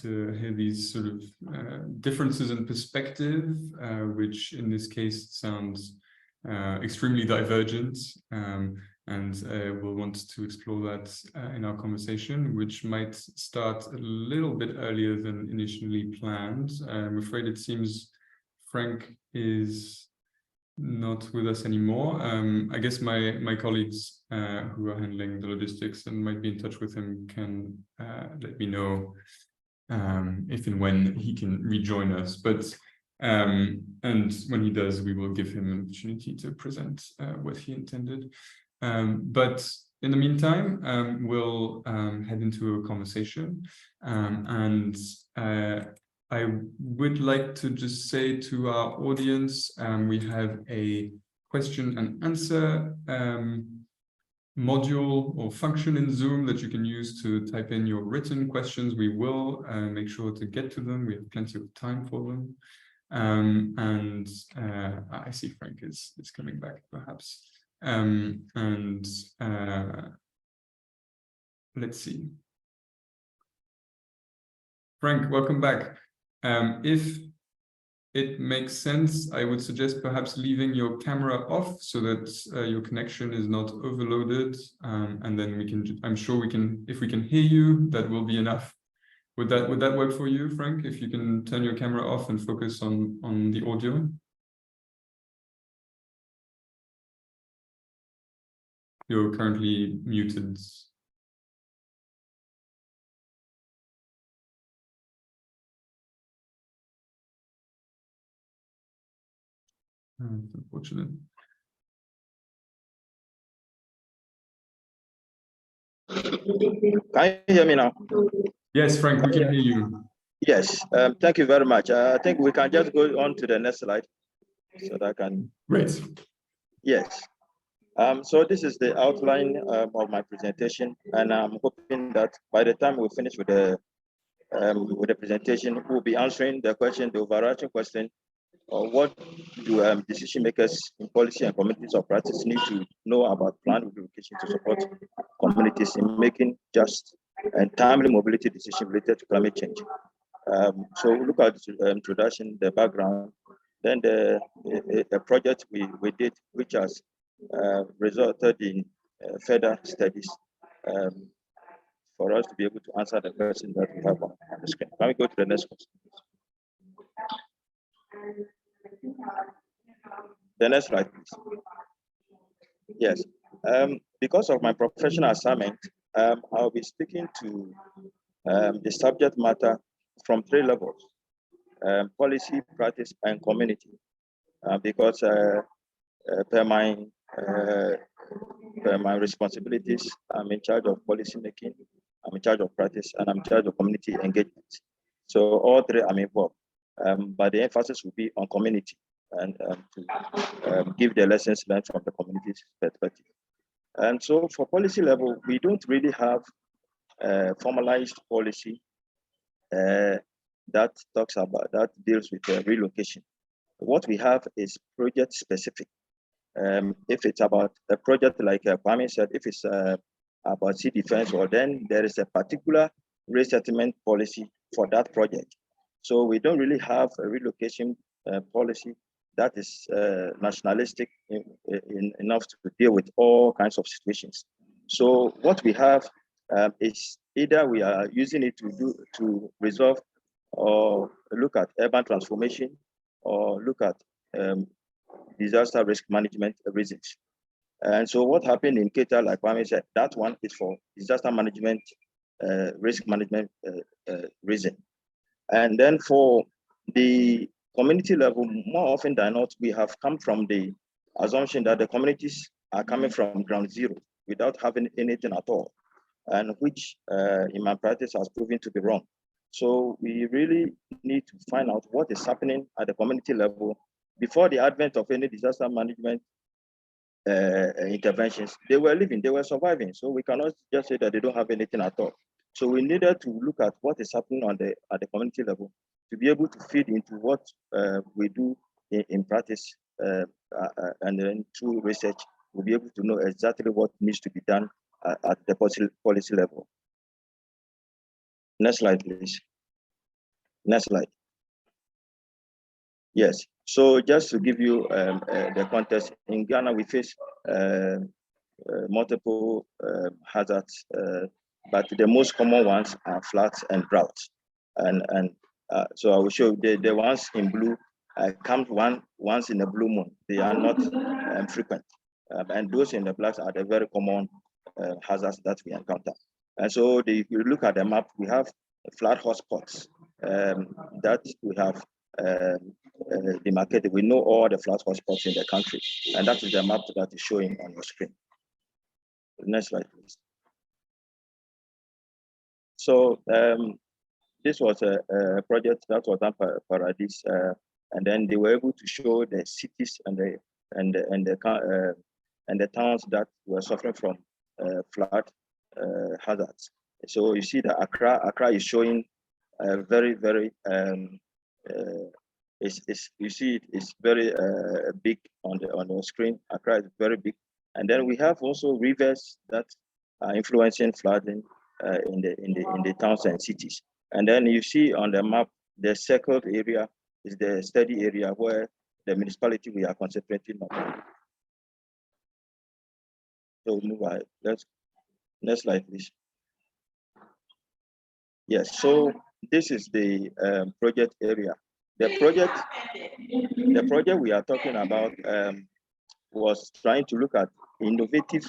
to hear these sort of differences in perspective, which in this case sounds extremely divergent. And we'll want to explore that in our conversation, which might start a little bit earlier than initially planned. I'm afraid it seems Frank is not with us anymore. I guess my colleagues who are handling the logistics and might be in touch with him can let me know if and when he can rejoin us. But and when he does, we will give him an opportunity to present what he intended. But in the meantime, we'll head into a conversation, and I would like to just say to our audience, we have a question and answer module or function in Zoom that you can use to type in your written questions. We will make sure to get to them. We have plenty of time for them. And I see Frank is coming back, perhaps. Let's see. Frank, welcome back. If it makes sense, I would suggest perhaps leaving your camera off so that your connection is not overloaded. And then we can, I'm sure we can, if we can hear you, that will be enough. Would that work for you, Frank? If you can turn your camera off and focus on the audio. You're currently muted. Unfortunate. Can you hear me now? Yes, Frank, we can hear you. Yes, thank you very much. I think we can just go on to the next slide so that I can. Great. Yes. So this is the outline of my presentation, and I'm hoping that by the time we finish with the presentation, we'll be answering the question, the overarching question, what do decision makers in policy and communities of practice need to know about planned relocation to support communities in making just and timely mobility decisions related to climate change. So we look at the introduction, the background, then the project we did, which has resulted in further studies for us to be able to answer the question that we have on the screen. Can we go to the next question? The next slide, please. Yes. Because of my professional assignment, I'll be speaking to the subject matter from 3 levels: policy, practice, and community. Because per my responsibilities, I'm in charge of policy making, I'm in charge of practice, and I'm in charge of community engagement. So all 3 I'm involved, but the emphasis will be on community and to give the lessons learned from the community's perspective. And so for policy level, we don't really have formalized policy that deals with relocation. What we have is project specific. If it's about a project like Kwame said, if it's about sea defense, or then there is a particular resettlement policy for that project. So we don't really have a relocation policy that is nationalistic enough to deal with all kinds of situations. So what we have is either we are using it to resolve or look at urban transformation, or look at disaster risk management reasons. And so what happened in Exeter, like Kwame said, that one is for disaster management risk management reason. And then for the community level, more often than not, we have come from the assumption that the communities are coming from ground zero without having anything at all, and which in my practice has proven to be wrong. So we really need to find out what is happening at the community level before the advent of any disaster management interventions. They were living, they were surviving. So we cannot just say that they don't have anything at all. So we needed to look at what is happening at the community level to be able to feed into what we do in practice, and then through research, we'll be able to know exactly what needs to be done at the policy level. Next slide, please. Next slide. Yes. So just to give you the context, in Ghana, we face multiple hazards, but the most common ones are floods and droughts. And so I will show you the ones in blue come once in a blue moon. They are not frequent. And those in the blacks are the very common hazards that we encounter. And so if you look at the map, we have flood hotspots that we have demarcated. We know all the flood hotspots in the country, and that is the map that is showing on your screen. Next slide, please. So this was a project that was done by Paradis, and then they were able to show the cities and the towns that were suffering from flood hazards. So you see that Accra is showing very, very you see it's very big on the screen. Accra is very big, and then we have also rivers that are influencing flooding in the towns and cities. And then you see on the map the circled area is the study area where the municipality we are concentrating on. So move on. Next slide, please. Yes. So this is the project area. The project we are talking about was trying to look at innovative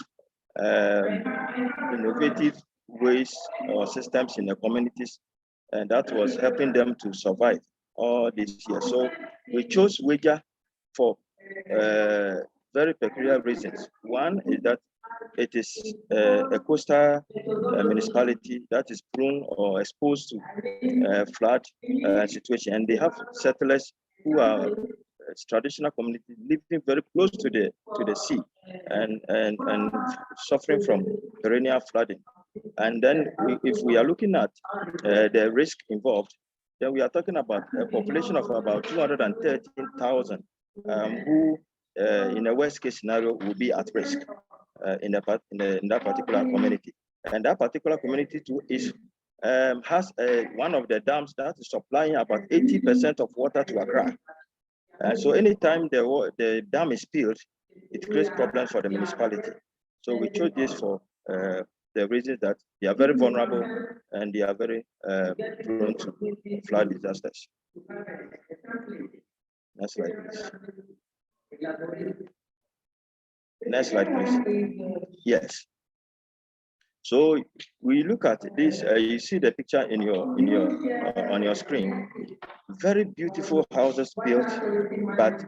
ways or systems in the communities, and that was helping them to survive all this year. So we chose Wiegel for very peculiar reasons. One is that it is a coastal municipality that is prone or exposed to flood situation, and they have settlers who are traditional community living very close to the sea and suffering from perennial flooding. And then if we are looking at the risk involved, then we are talking about a population of about 213,000 who in a worst case scenario will be at risk in that particular community. And that particular community too is has one of the dams that is supplying about 80% of water to Accra. So anytime the dam is spilled, it creates problems for the municipality. So we chose this for the reason that they are very vulnerable and they are very prone to flood disasters. Next slide, please. Next slide, please. Yes. So we look at this. You see the picture in on your screen. Very beautiful houses built, but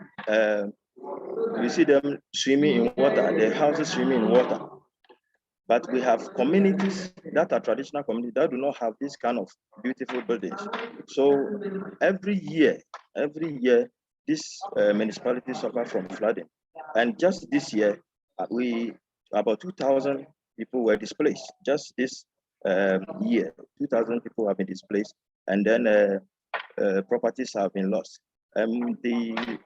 you see them swimming in water. The houses swimming in water. But we have communities that are traditional communities that do not have this kind of beautiful buildings. So every year, this municipalities suffer from flooding. And just this year, about 2,000 people were displaced. Just this year, 2,000 people have been displaced, and then properties have been lost. The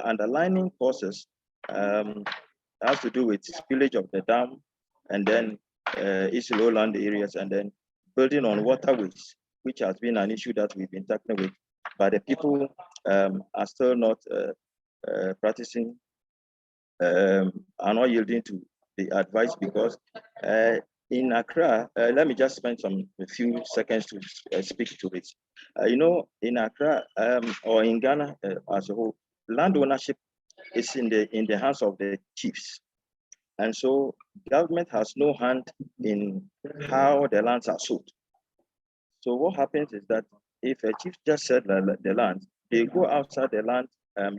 underlying causes has to do with spillage of the dam, and then east lowland areas, and then building on waterways, which has been an issue that we've been tackling with, but the people are still not practicing, are not yielding to the advice, because in Accra, let me just spend a few seconds to speak to it. You know, in Accra or in Ghana as a whole, land ownership is in the hands of the chiefs. And so government has no hand in how the lands are sold. So what happens is that if a chief just said the land, they go outside the land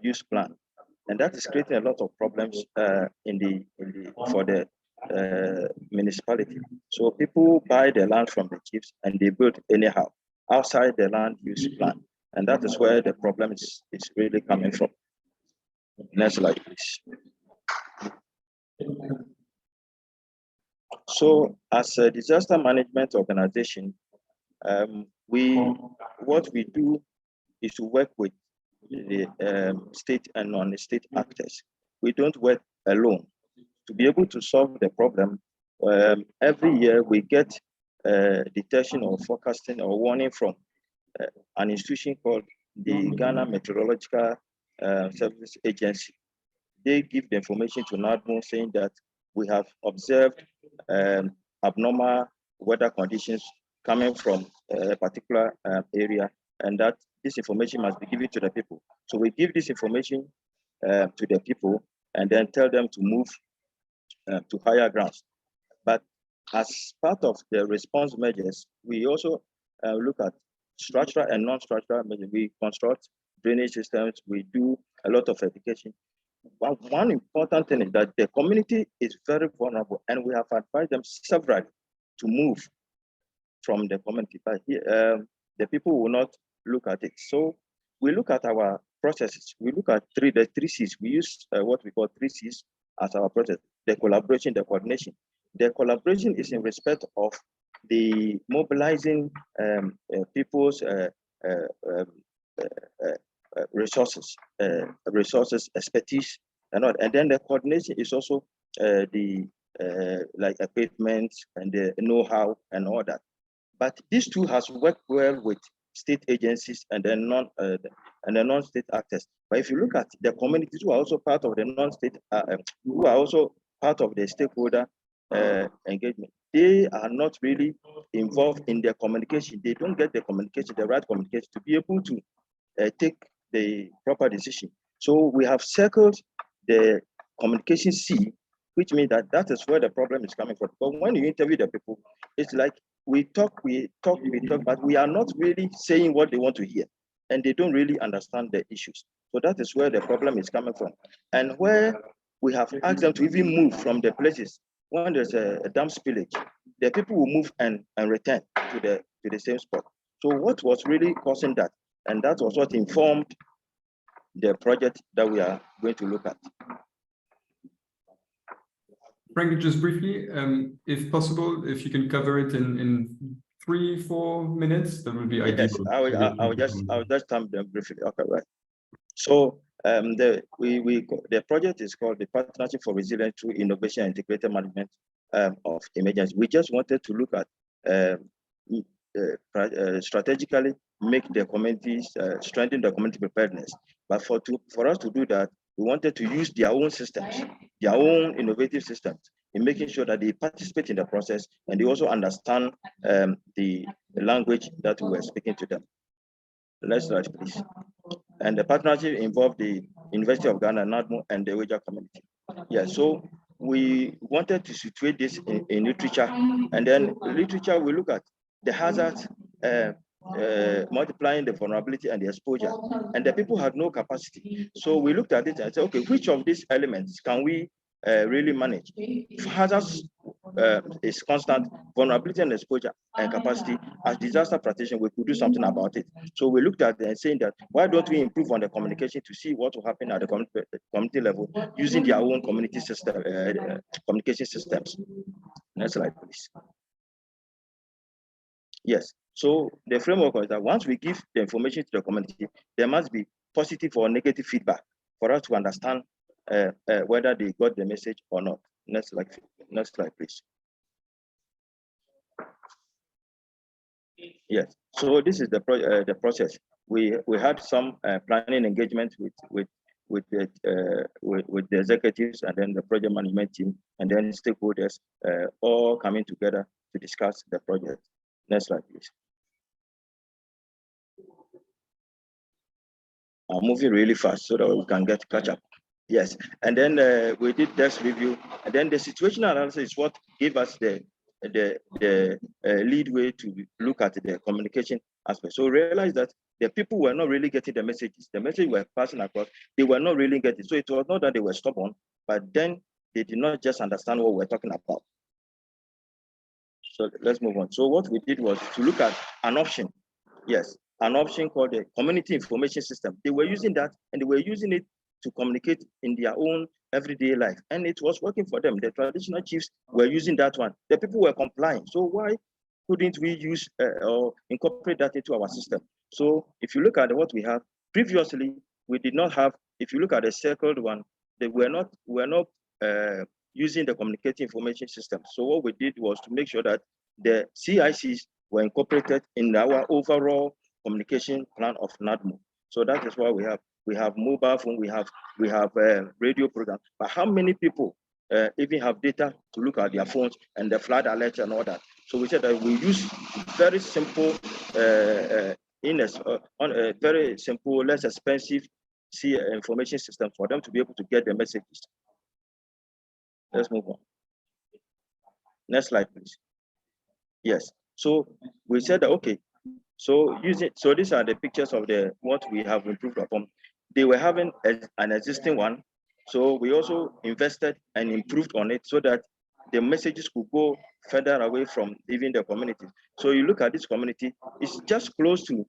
use plan, and that is creating a lot of problems for the municipality. So people buy the land from the chiefs and they build anyhow outside the land use plan, and that is where the problem is really coming from. Next slide, please. So as a disaster management organization, what we do is to work with the state and non-state actors. We don't work alone. To be able to solve the problem, every year we get detection or forecasting or warning from an institution called the Ghana Meteorological Service Agency. They give the information to NADMO saying that we have observed abnormal weather conditions coming from a particular area, and that this information must be given to the people. So we give this information to the people and then tell them to move to higher grounds. But as part of the response measures, we also look at structural and non-structural measures. We construct drainage systems, we do a lot of education. One important thing is that the community is very vulnerable, and we have advised them severally to move from the community, but here, the people will not look at it. So we look at our processes. We look at the three C's. We use what we call 3 C's as our process: the collaboration, the coordination. The collaboration is in respect of the mobilizing people's resources, expertise, and then the coordination is also the like equipment and the know-how and all that. But these two has worked well with state agencies and then non-state actors. But if you look at the communities who are also part of the non-state, who are also part of the stakeholder engagement, they are not really involved in their communication. They don't get the communication, the right communication, to be able to take the proper decision. So we have circled the communication C, which means that is where the problem is coming from. But when you interview the people, it's like we talk, but we are not really saying what they want to hear, and they don't really understand the issues. So that is where the problem is coming from. And where we have asked them to even move from the places when there's a dam spillage, the people will move and return to the same spot. So what was really causing that? And that was what informed the project that we are going to look at. Frank, just briefly, if possible, if you can cover it in 3-4 minutes, that would be ideal. Yes, I'll just come them briefly. Okay, right. So the project is called the Partnership for Resilience through Innovation and Integrated Management of Emergency. We just wanted to look at strategically make the communities strengthen the community preparedness. But for us to do that, we wanted to use their own systems, their own innovative systems, in making sure that they participate in the process and they also understand the language that we were speaking to them. Next slide, please. And the partnership involved the University of Ghana, NADMO, and the Wiegel community. Yeah, so we wanted to situate this in literature, and then literature we look at the hazards, multiplying the vulnerability and the exposure, and the people had no capacity. So we looked at it and said, okay, which of these elements can we really manage? If hazards is constant, vulnerability and exposure and capacity, as disaster practitioners, we could do something about it. So we looked at it and saying that, why don't we improve on the communication to see what will happen at the community level using their own community system, communication systems. Next slide, please. Yes, so the framework is that once we give the information to the community, there must be positive or negative feedback for us to understand whether they got the message or not. Next slide, please. Yes, so this is the process. We had some planning engagement with the executives and then the project management team and then stakeholders all coming together to discuss the project. Next slide, please. I'm moving really fast so that we can catch up. Yes, and then we did desk review, and then the situational analysis is what gave us the lead way to look at the communication aspect. So realize that the people were not really getting the messages. The message were passing across, they were not really getting. So it was not that they were stubborn, but then they did not just understand what we're talking about. So let's move on. So what we did was to look at an option. Yes, an option called the community information system. They were using that, and they were using it to communicate in their own everyday life. And it was working for them. The traditional chiefs were using that one. The people were complying. So why couldn't we use or incorporate that into our system? So if you look at what we have, previously, we did not have, if you look at the circled one, they were not using the communicating information system. So what we did was to make sure that the CICs were incorporated in our overall communication plan of NADMO. So that is why we have mobile phone, we have radio program. But how many people even have data to look at their phones and the flood alert and all that? So we said that we use very simple, very simple, less expensive information system for them to be able to get the messages. Let's move on. Next slide, please. Yes. So we said that, okay, so so these are the pictures of what we have improved upon. They were having an existing one. So we also invested and improved on it so that the messages could go further away from even the community. So you look at this community, it's just close to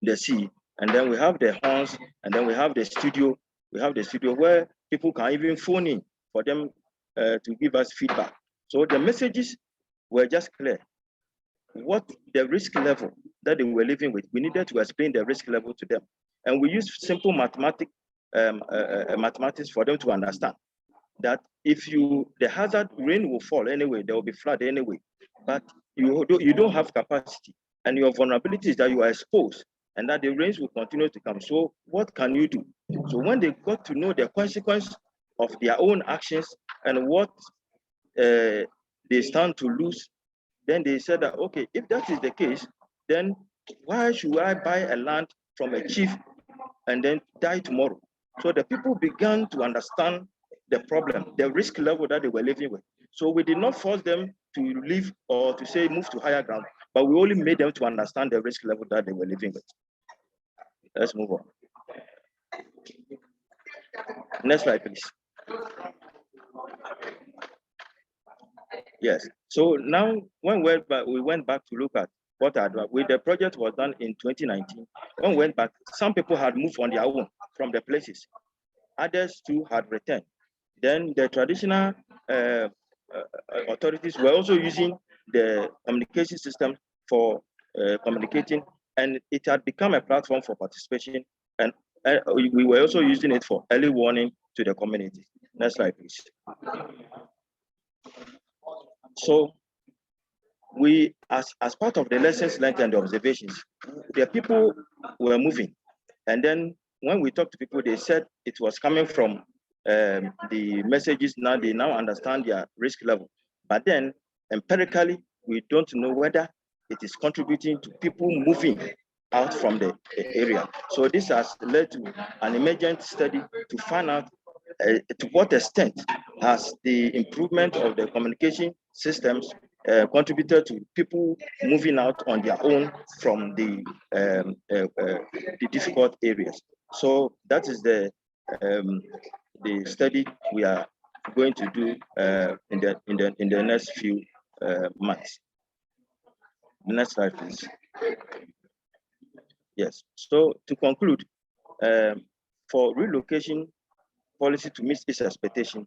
the sea. And then we have the horns, and then we have the studio. We have the studio where people can even phone in for them to give us feedback. So the messages were just clear. What the risk level that they were living with, we needed to explain the risk level to them. And we used simple mathematics for them to understand that if the hazard rain will fall anyway, there will be flood anyway, but you don't have capacity, and your vulnerability is that you are exposed and that the rains will continue to come. So what can you do? So when they got to know the consequence of their own actions and what they stand to lose, then they said that, okay, if that is the case, then why should I buy a land from a chief and then die tomorrow? So the people began to understand the problem, the risk level that they were living with. So we did not force them to leave or to say move to higher ground, but we only made them to understand the risk level that they were living with. Let's move on. Next slide, please. Yes. So now, when we went back to look at what the project was done in 2019. When we went back, some people had moved on their own from the places. Others too had returned. Then the traditional authorities were also using the communication system for communicating, and it had become a platform for participation. And we were also using it for early warning to the community. Next slide, please. So we, as part of the lessons learned and the observations, the people were moving. And then when we talked to people, they said it was coming from the messages. Now they now understand their risk level. But then empirically, we don't know whether it is contributing to people moving out from the area. So this has led to an emergent study to find out to what extent has the improvement of the communication systems contributed to people moving out on their own from the difficult areas. So that is the study we are going to do in the next few months. Next slide, please. Yes. So to conclude, for relocation policy to meet its expectation,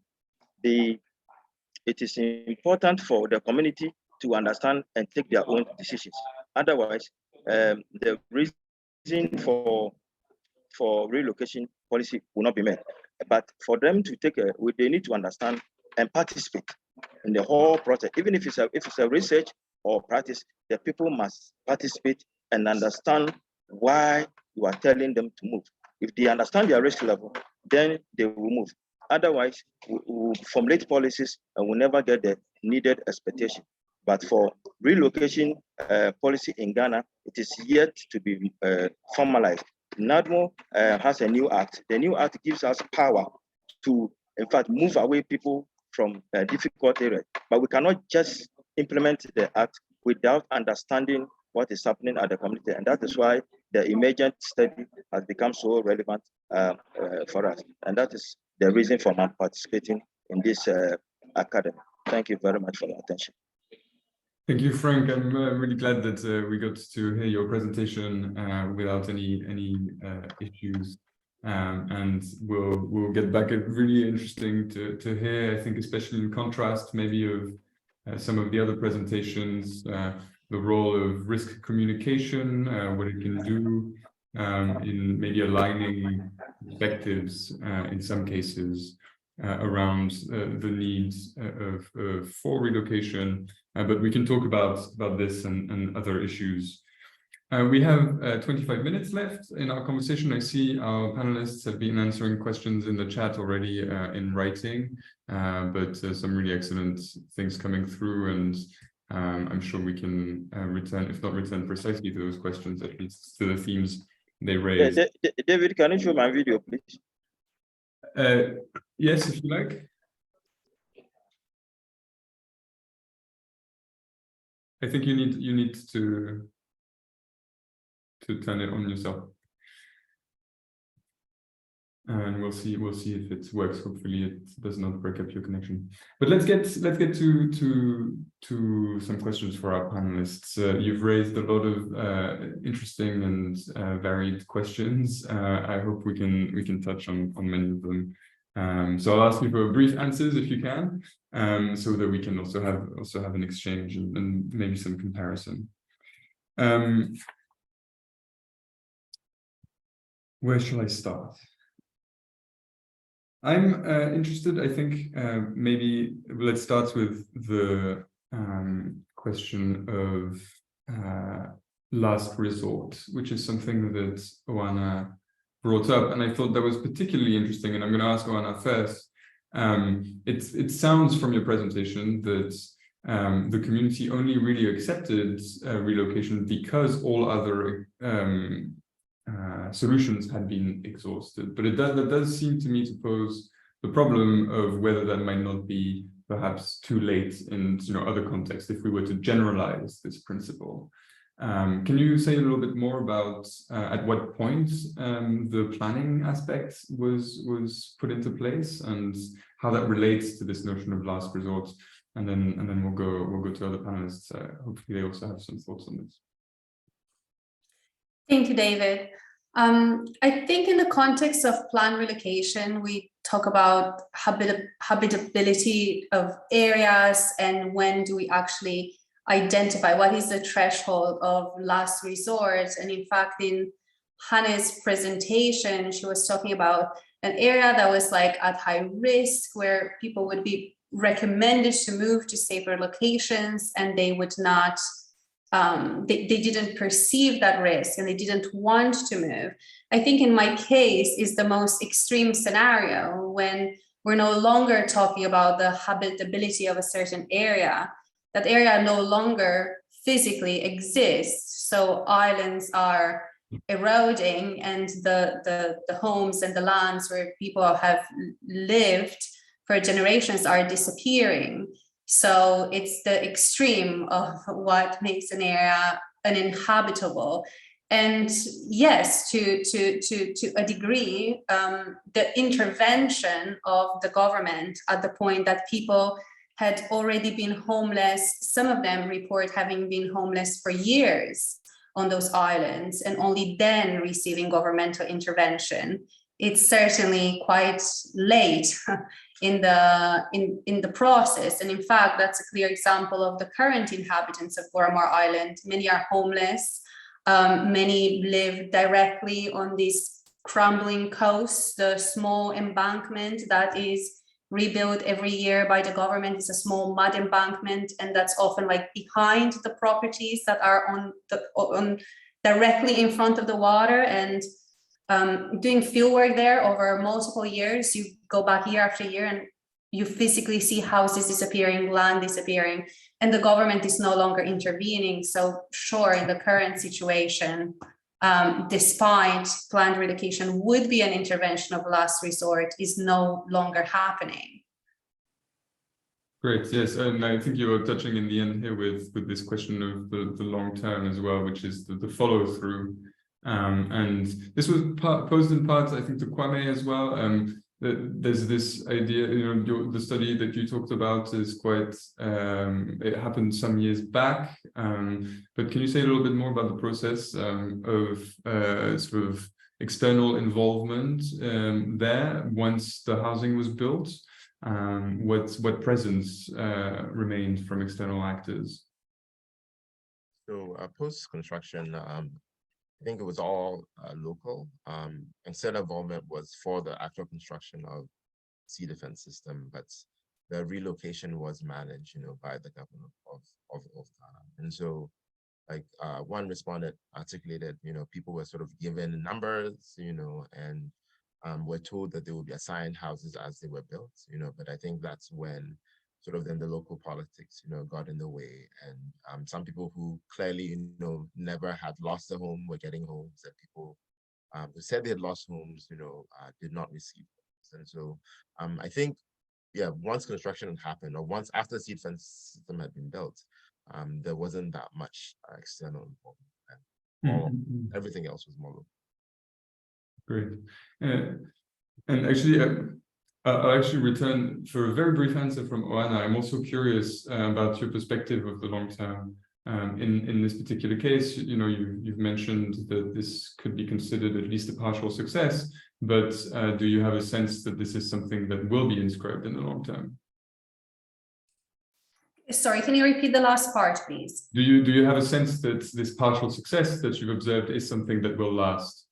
it is important for the community to understand and take their own decisions. Otherwise, the reason for relocation policy will not be met. But for them to take they need to understand and participate in the whole process. Even if it's a research or practice, the people must participate and understand why you are telling them to move. If they understand their risk level, then they will move. Otherwise, we will formulate policies and will never get the needed expectation. But for relocation policy in Ghana, it is yet to be formalized. NADMO has a new act. The new act gives us power to, in fact, move away people from difficult areas. But we cannot just implement the act without understanding what is happening at the community. And that is why the emergent study has become so relevant for us. And that is the reason for my participating in this academy. Thank you very much for your attention. Thank you, Frank. I'm really glad that we got to hear your presentation without any issues. And we'll get back. It's really interesting to hear, I think, especially in contrast maybe of some of the other presentations, the role of risk communication, what it can do in maybe aligning perspectives in some cases around the needs for relocation. But we can talk about this and other issues. We have 25 minutes left in our conversation. I see our panelists have been answering questions in the chat already in writing, but some really excellent things coming through, and I'm sure we can return, if not return precisely to those questions, at least to the themes they raised. David, can you show my video, please? Yes, if you like. I think you need to turn it on yourself, and we'll see if it works. Hopefully it does not break up your connection. But let's get to some questions for our panelists. You've raised a lot of interesting and varied questions. I hope we can touch on many of them. So I'll ask you for brief answers if you can, so that we can also have an exchange and maybe some comparison. Where shall I start? I'm interested, I think, maybe let's start with the question of last resort, which is something that Oana brought up, and I thought that was particularly interesting, and I'm going to ask Oana first. It sounds from your presentation that the community only really accepted relocation because all other solutions had been exhausted, but that does seem to me to pose the problem of whether that might not be perhaps too late in other contexts if we were to generalize this principle. Can you say a little bit more about at what point the planning aspect was put into place and how that relates to this notion of last resort, and then we'll go to other panelists. Hopefully they also have some thoughts on this. Thank you, David. I think in the context of planned relocation, we talk about habitability of areas and when do we actually identify what is the threshold of last resort. And in fact, in Hanne's presentation, she was talking about an area that was like at high risk, where people would be recommended to move to safer locations, and they would not they didn't perceive that risk and they didn't want to move. I think in my case is the most extreme scenario when we're no longer talking about the habitability of a certain area. That area no longer physically exists. So islands are eroding, and the homes and the lands where people have lived for generations are disappearing. So it's the extreme of what makes an area uninhabitable. And yes, to a degree, the intervention of the government at the point that people had already been homeless, some of them report having been homeless for years on those islands, and only then receiving governmental intervention. It's certainly quite late in the process. And in fact, that's a clear example of the current inhabitants of Boromar Island. Many are homeless. Many live directly on this crumbling coast. The small embankment that is rebuilt every year by the government is a small mud embankment, and that's often like behind the properties that are on directly in front of the water. And doing field work there over multiple years, you go back year after year and you physically see houses disappearing, land disappearing, and the government is no longer intervening. So sure, in the current situation, despite planned relocation would be an intervention of last resort, is no longer happening. Great, yes, and I think you were touching in the end here with this question of the long term as well, which is the follow through. And this was posed in part, I think, to Kwame as well. There's this idea, the study that you talked about is quite, it happened some years back, but can you say a little bit more about the process of sort of external involvement there once the housing was built? What presence remained from external actors? So post-construction, I think it was all local. External involvement was for the actual construction of sea defense system, but the relocation was managed, by the government of Ghana. And so, like one respondent articulated, people were sort of given numbers, and were told that they would be assigned houses as they were built, but I think that's when sort of then the local politics, got in the way. And some people who clearly, never had lost a home were getting homes, and people who said they had lost homes, did not receive homes. And so I think, yeah, once construction had happened, or once after the sea defense system had been built, there wasn't that much external involvement, and everything else was more local. Great. And actually, I'll actually return for a very brief answer from Oana. I'm also curious about your perspective of the long term. In this particular case, you've mentioned that this could be considered at least a partial success, but do you have a sense that this is something that will be inscribed in the long term? Sorry, can you repeat the last part, please? Do you have a sense that this partial success that you've observed is something that will last?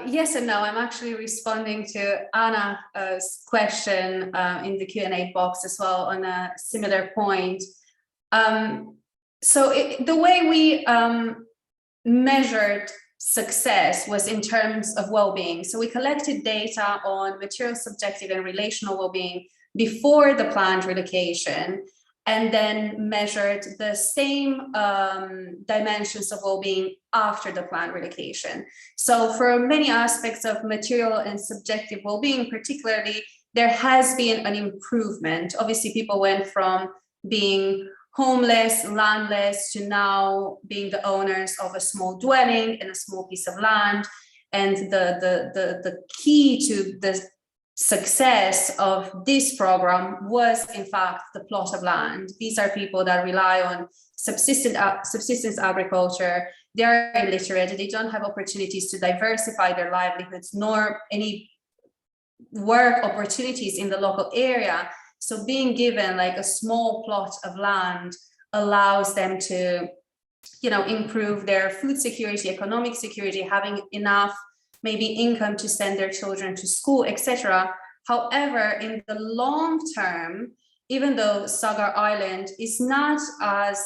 Yes and no. I'm actually responding to Anna's question in the Q&A box as well on a similar point. The way we measured success was in terms of well-being. So we collected data on material, subjective, and relational well-being before the planned relocation, and then measured the same dimensions of well-being after the planned relocation. So for many aspects of material and subjective well-being, particularly, there has been an improvement. Obviously, people went from being homeless, landless, to now being the owners of a small dwelling and a small piece of land. And the key to the success of this program was, in fact, the plot of land. These are people that rely on subsistence agriculture. They are illiterate. They don't have opportunities to diversify their livelihoods, nor any work opportunities in the local area. So being given like a small plot of land allows them to, improve their food security, economic security, having enough maybe income to send their children to school, etc. However, in the long term, even though Sagar Island is not as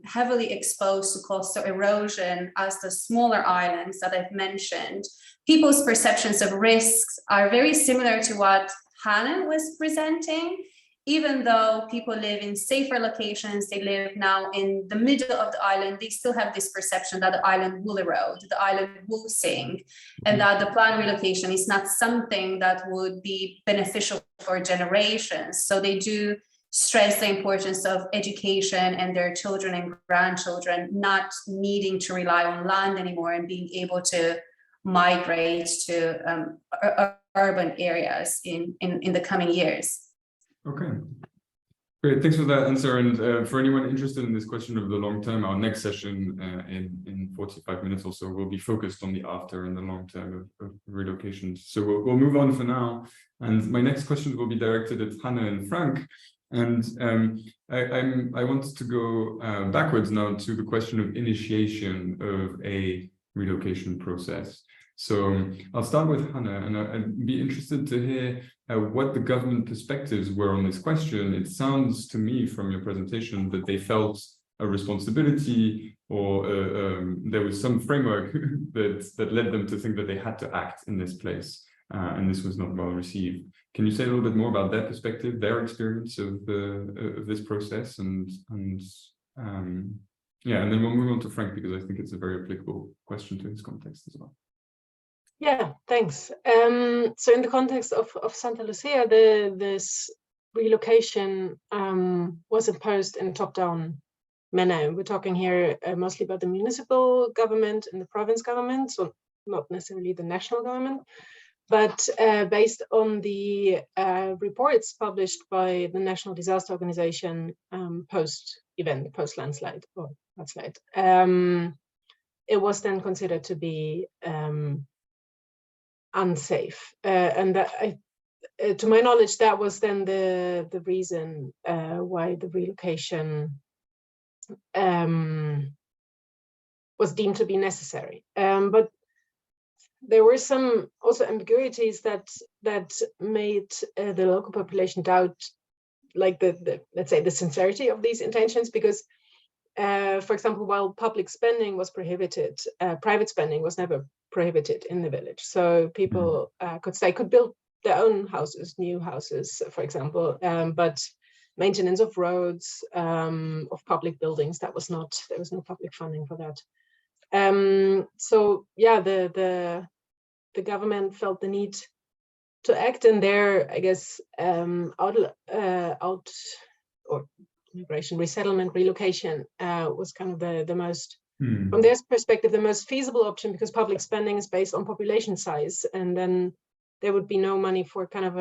heavily exposed to coastal erosion as the smaller islands that I've mentioned, people's perceptions of risks are very similar to what Hanne was presenting. Even though people live in safer locations, they live now in the middle of the island, they still have this perception that the island will erode, the island will sink, and that the planned relocation is not something that would be beneficial for generations. So they do stress the importance of education and their children and grandchildren not needing to rely on land anymore and being able to migrate to urban areas in the coming years. Okay, great. Thanks for that answer. And for anyone interested in this question of the long term, our next session in 45 minutes or so will be focused on the after and the long term of relocation. So we'll move on for now. And my next question will be directed at Hanne and Frank. And I want to go backwards now to the question of initiation of a relocation process. So I'll start with Hanne, and I'd be interested to hear what the government perspectives were on this question. It sounds to me from your presentation that they felt a responsibility, or there was some framework that led them to think that they had to act in this place, and this was not well received. Can you say a little bit more about their perspective, their experience of this process, and Yeah, and then we'll move on to Frank, because I think it's a very applicable question to his context as well. Yeah, thanks. So in the context of Santa Lucia, this relocation was imposed in a top-down manner. We're talking here mostly about the municipal government and the province government, so not necessarily the national government, but based on the reports published by the National Disaster Organization post-event, post-landslide, or landslide. It was then considered to be unsafe, and that, to my knowledge, that was then the reason why the relocation was deemed to be necessary. But there were some also ambiguities that made the local population doubt, like let's say the sincerity of these intentions, because for example, while public spending was prohibited, private spending was never prohibited in the village. So people could build their own houses, new houses, for example, but maintenance of roads, of public buildings, there was no public funding for that. So yeah, the government felt the need to act, and there, I guess, migration, resettlement, relocation was kind of the most, from their perspective, the most feasible option, because public spending is based on population size, and then there would be no money for kind of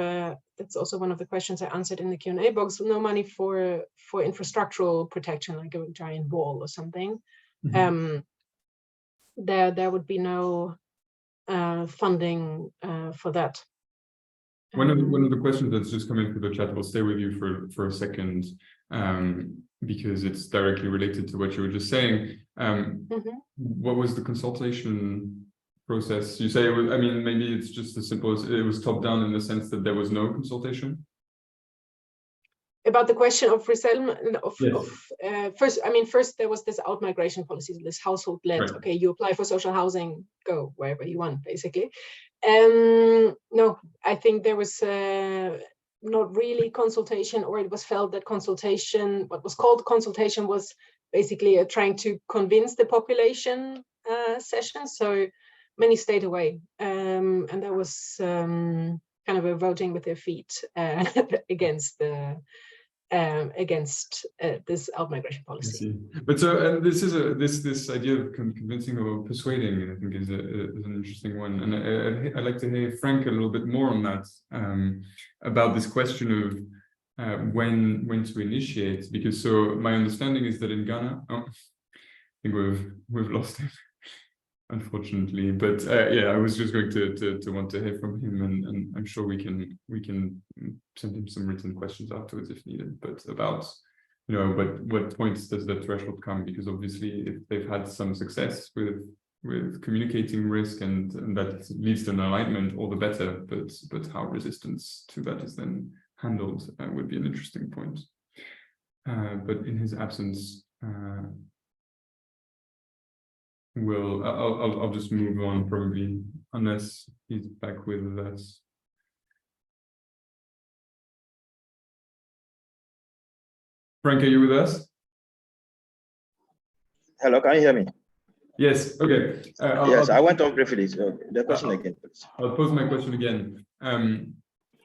that's also one of the questions I answered in the Q&A box, no money for infrastructural protection, like a giant wall or something. There would be no funding for that. One of the questions that's just come in through the chat, will stay with you for a second, because it's directly related to what you were just saying. What was the consultation process? You say, I mean, maybe it's just as simple as it was top down in the sense that there was no consultation? About the question of resettlement, Yes. first there was this out-migration policy, this household-led, right. Okay, you apply for social housing, go wherever you want, basically. No, I think there was not really consultation, or it was felt that consultation, what was called consultation, was basically trying to convince the population session. So many stayed away, and there was kind of a voting with their feet against this out-migration policy. But so this is this idea of convincing or persuading, I think, is an interesting one, and I'd like to hear Frank a little bit more on that, about this question of when to initiate, because so my understanding is that in Ghana, I think we've lost him, unfortunately, but yeah, I was just going to want to hear from him, and I'm sure we can send him some written questions afterwards if needed, but about, you know, what points does that threshold come, because obviously if they've had some success with communicating risk and that leads to an alignment, all the better, but how resistance to that is then handled would be an interesting point. But in his absence, I'll just move on, probably, unless he's back with us. Frank, are you with us? Hello, can you hear me? Yes. Okay. Yes, I went on briefly. So the question again, please. I'll pose my question again.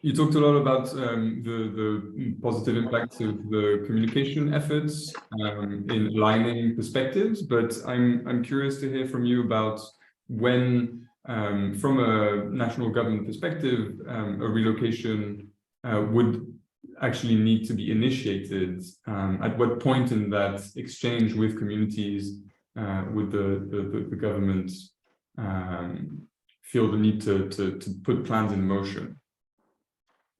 You talked a lot about the positive impact of the communication efforts in aligning perspectives, but I'm curious to hear from you about when, from a national government perspective, a relocation would actually need to be initiated. At what point in that exchange with communities would the government feel the need to put plans in motion?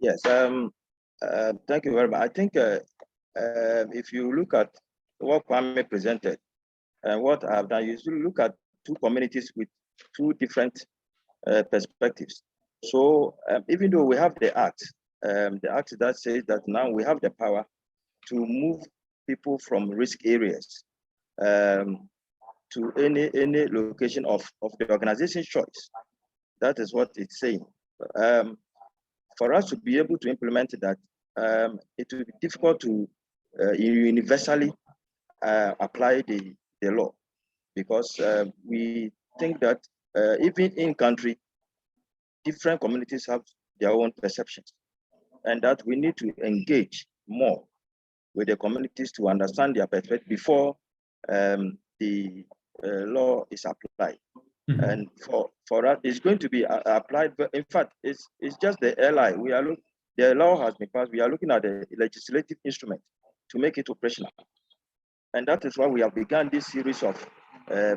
Yes, thank you very much. I think if you look at what Kwame presented and what I've done, you should look at two communities with two different perspectives. So even though we have the act that says that now we have the power to move people from risk areas to any location of the organization's choice, that is what it's saying. For us to be able to implement that, it will be difficult to universally apply the the law, because we think that even in country, different communities have their own perceptions, and that we need to engage more with the communities to understand their perspective before the law is applied. Mm-hmm. And for us, it's going to be applied, but in fact, it's just the LI. The law has been passed. We are looking at the legislative instrument to make it operational. And that is why we have begun this series of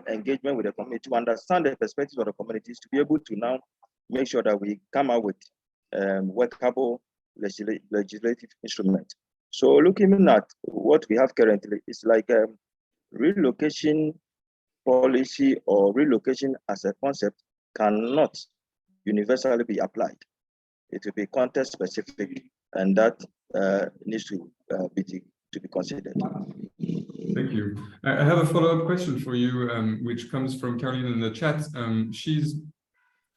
engagement with the community to understand the perspectives of the communities, to be able to now make sure that we come out with workable legislative instrument. So looking at what we have currently, it's like relocation policy or relocation as a concept cannot universally be applied. It will be context specific, and that needs to be considered. Thank you. I have a follow-up question for you, which comes from Caroline in the chat. She's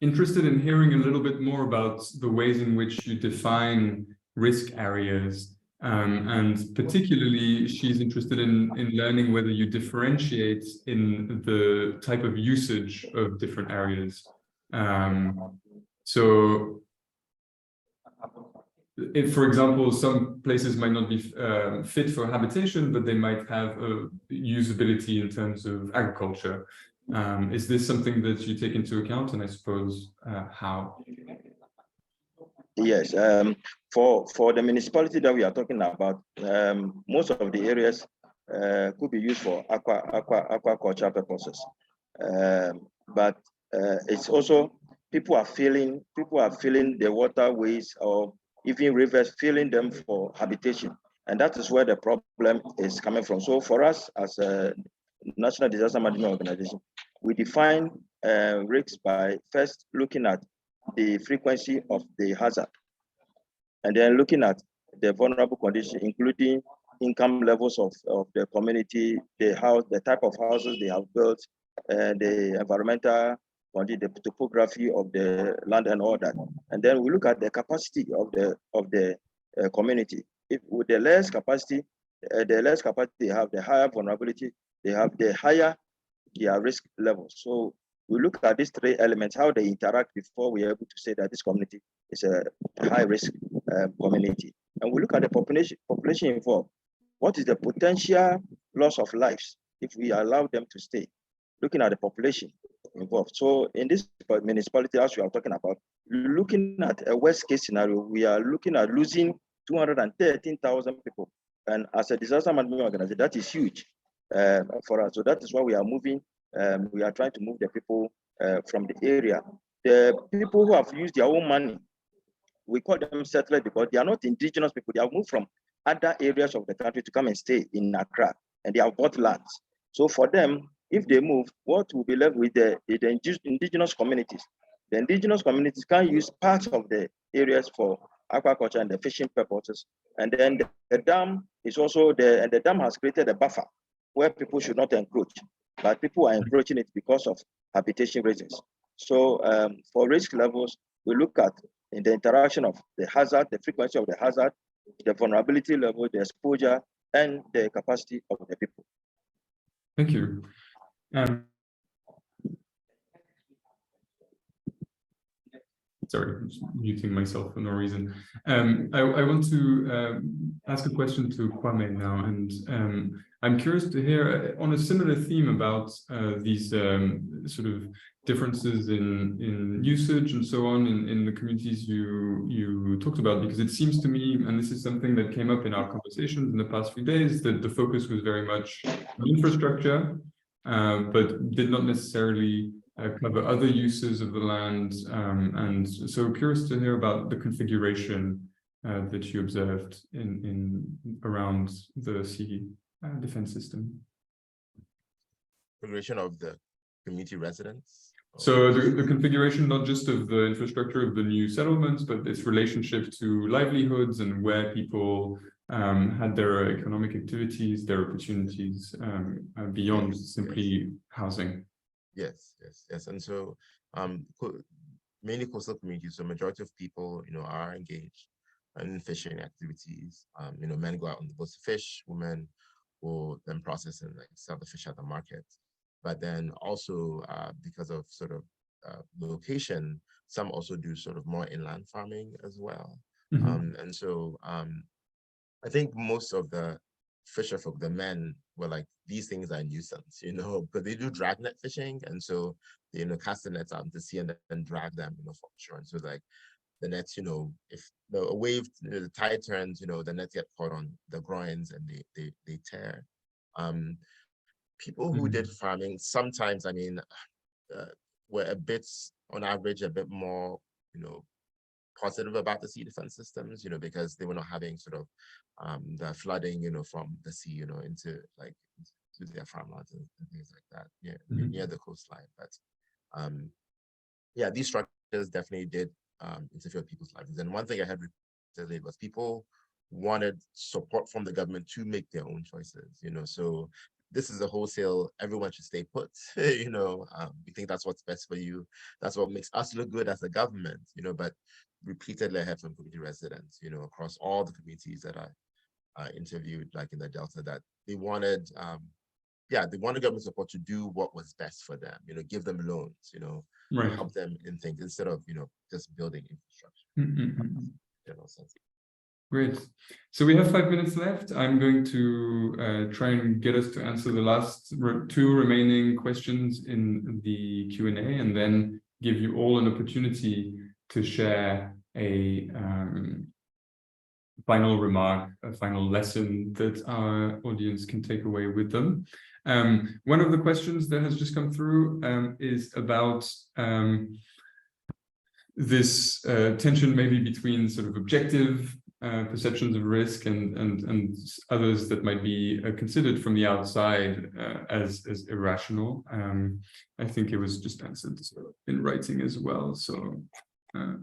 interested in hearing a little bit more about the ways in which you define risk areas. And particularly, she's interested in learning whether you differentiate in the type of usage of different areas. So if, for example, some places might not be fit for habitation, but they might have a usability in terms of agriculture. Is this something that you take into account? And I suppose how? Yes, for the municipality that we are talking about, most of the areas could be used for aquaculture purposes. But it's also people are filling the waterways or even rivers, filling them for habitation, and that is where the problem is coming from. So for us as a National Disaster Management Organization, we define risks by first looking at the frequency of the hazard, and then looking at the vulnerable condition, including income levels of the community, the type of houses they have built, the environmental, the topography of the land and all that. And then we look at the capacity of the community. If with the less capacity they have, the higher vulnerability they have, the higher their risk level. So we look at these three elements, how they interact before we are able to say that this community is a high risk community. And we look at the population involved. What is the potential loss of lives if we allow them to stay? Looking at the population involved. So in this municipality, as we are talking about, looking at a worst case scenario, we are looking at losing 213,000 people. And as a disaster management organization, that is huge for us. So that is why we are moving. We are trying to move the people from the area. The people who have used their own money, we call them settlers because they are not indigenous people. They have moved from other areas of the country to come and stay in Accra, and they have bought lands. So for them, if they move, what will be left with the indigenous communities? The indigenous communities can use parts of the areas for aquaculture and the fishing purposes. And then the dam is also there, and the dam has created a buffer where people should not encroach, but people are encroaching it because of habitation reasons. So for risk levels, we look at in the interaction of the hazard, the frequency of the hazard, the vulnerability level, the exposure, and the capacity of the people. Thank you. Sorry, I'm just muting myself for no reason. I want to ask a question to Kwame now, and I'm curious to hear on a similar theme about these sort of differences in usage and so on in the communities you talked about, because it seems to me, and this is something that came up in our conversations in the past few days, that the focus was very much on infrastructure, but did not necessarily cover other uses of the land, and so curious to hear about the configuration that you observed in around the sea defense system. Configuration of the community residents. So the configuration not just of the infrastructure of the new settlements, but its relationship to livelihoods and where people had their economic activities, their opportunities beyond simply housing. Yes. And so mainly coastal communities, so majority of people, are engaged in fishing activities. Men go out on the boats to fish, women will then process and like sell the fish at the market. But then also because of sort of location, some also do sort of more inland farming as well. And so I think most of the fisher folk, the men, were like, these things are a nuisance, you know, because they do dragnet fishing, and so they, you know, cast the nets out into sea and then drag them, you know, from shore. And so like the nets, you know, if the wave, you know, the tide turns, you know, the nets get caught on the groins and they tear. People who did farming sometimes, I mean, were a bit, on average, a bit more, you know, positive about the sea defense systems, you know, because they were not having sort of the flooding, you know, from the sea, you know, into like to their farmlands and things like that, near the coastline. But yeah, these structures definitely did interfere with people's lives. And one thing I had repeatedly was people wanted support from the government to make their own choices, you know. So this is a wholesale, everyone should stay put, you know, we think that's what's best for you. That's what makes us look good as a government, you know. But repeatedly I have from community residents, you know, across all the communities that I interviewed, like in the Delta, that they wanted, they wanted government support to do what was best for them, you know, give them loans, you know, help them in things instead of, you know, just building infrastructure. General sense. Great. So we have 5 minutes left. I'm going to try and get us to answer the last two remaining questions in the Q&A, and then give you all an opportunity to share a final remark, a final lesson that our audience can take away with them. One of the questions that has just come through is about this tension maybe between sort of objective perceptions of risk and others that might be considered from the outside as irrational. I think it was just answered in writing as well, so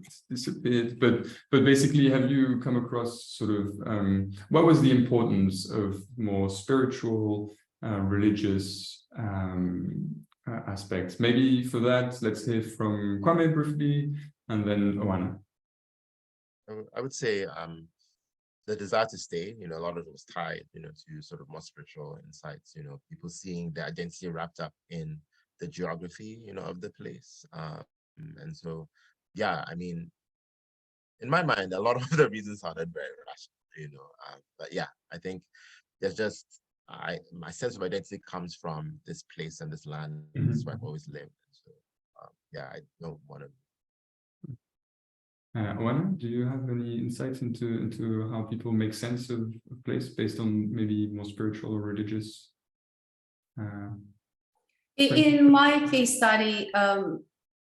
it's disappeared. But basically, have you come across sort of what was the importance of more spiritual, religious aspects? Maybe for that, let's hear from Kwame briefly, and then Oana. I would say the desire to stay, you know, a lot of it was tied, you know, to sort of more spiritual insights, you know, people seeing their identity wrapped up in the geography, you know, of the place. And so, yeah, I mean, in my mind, a lot of the reasons sounded very rational, you know, but yeah, I think there's just, my sense of identity comes from this place and this land, and this is where I've always lived. So, yeah, I don't want to. Oana, do you have any insights into how people make sense of a place based on maybe more spiritual or religious? In my case study,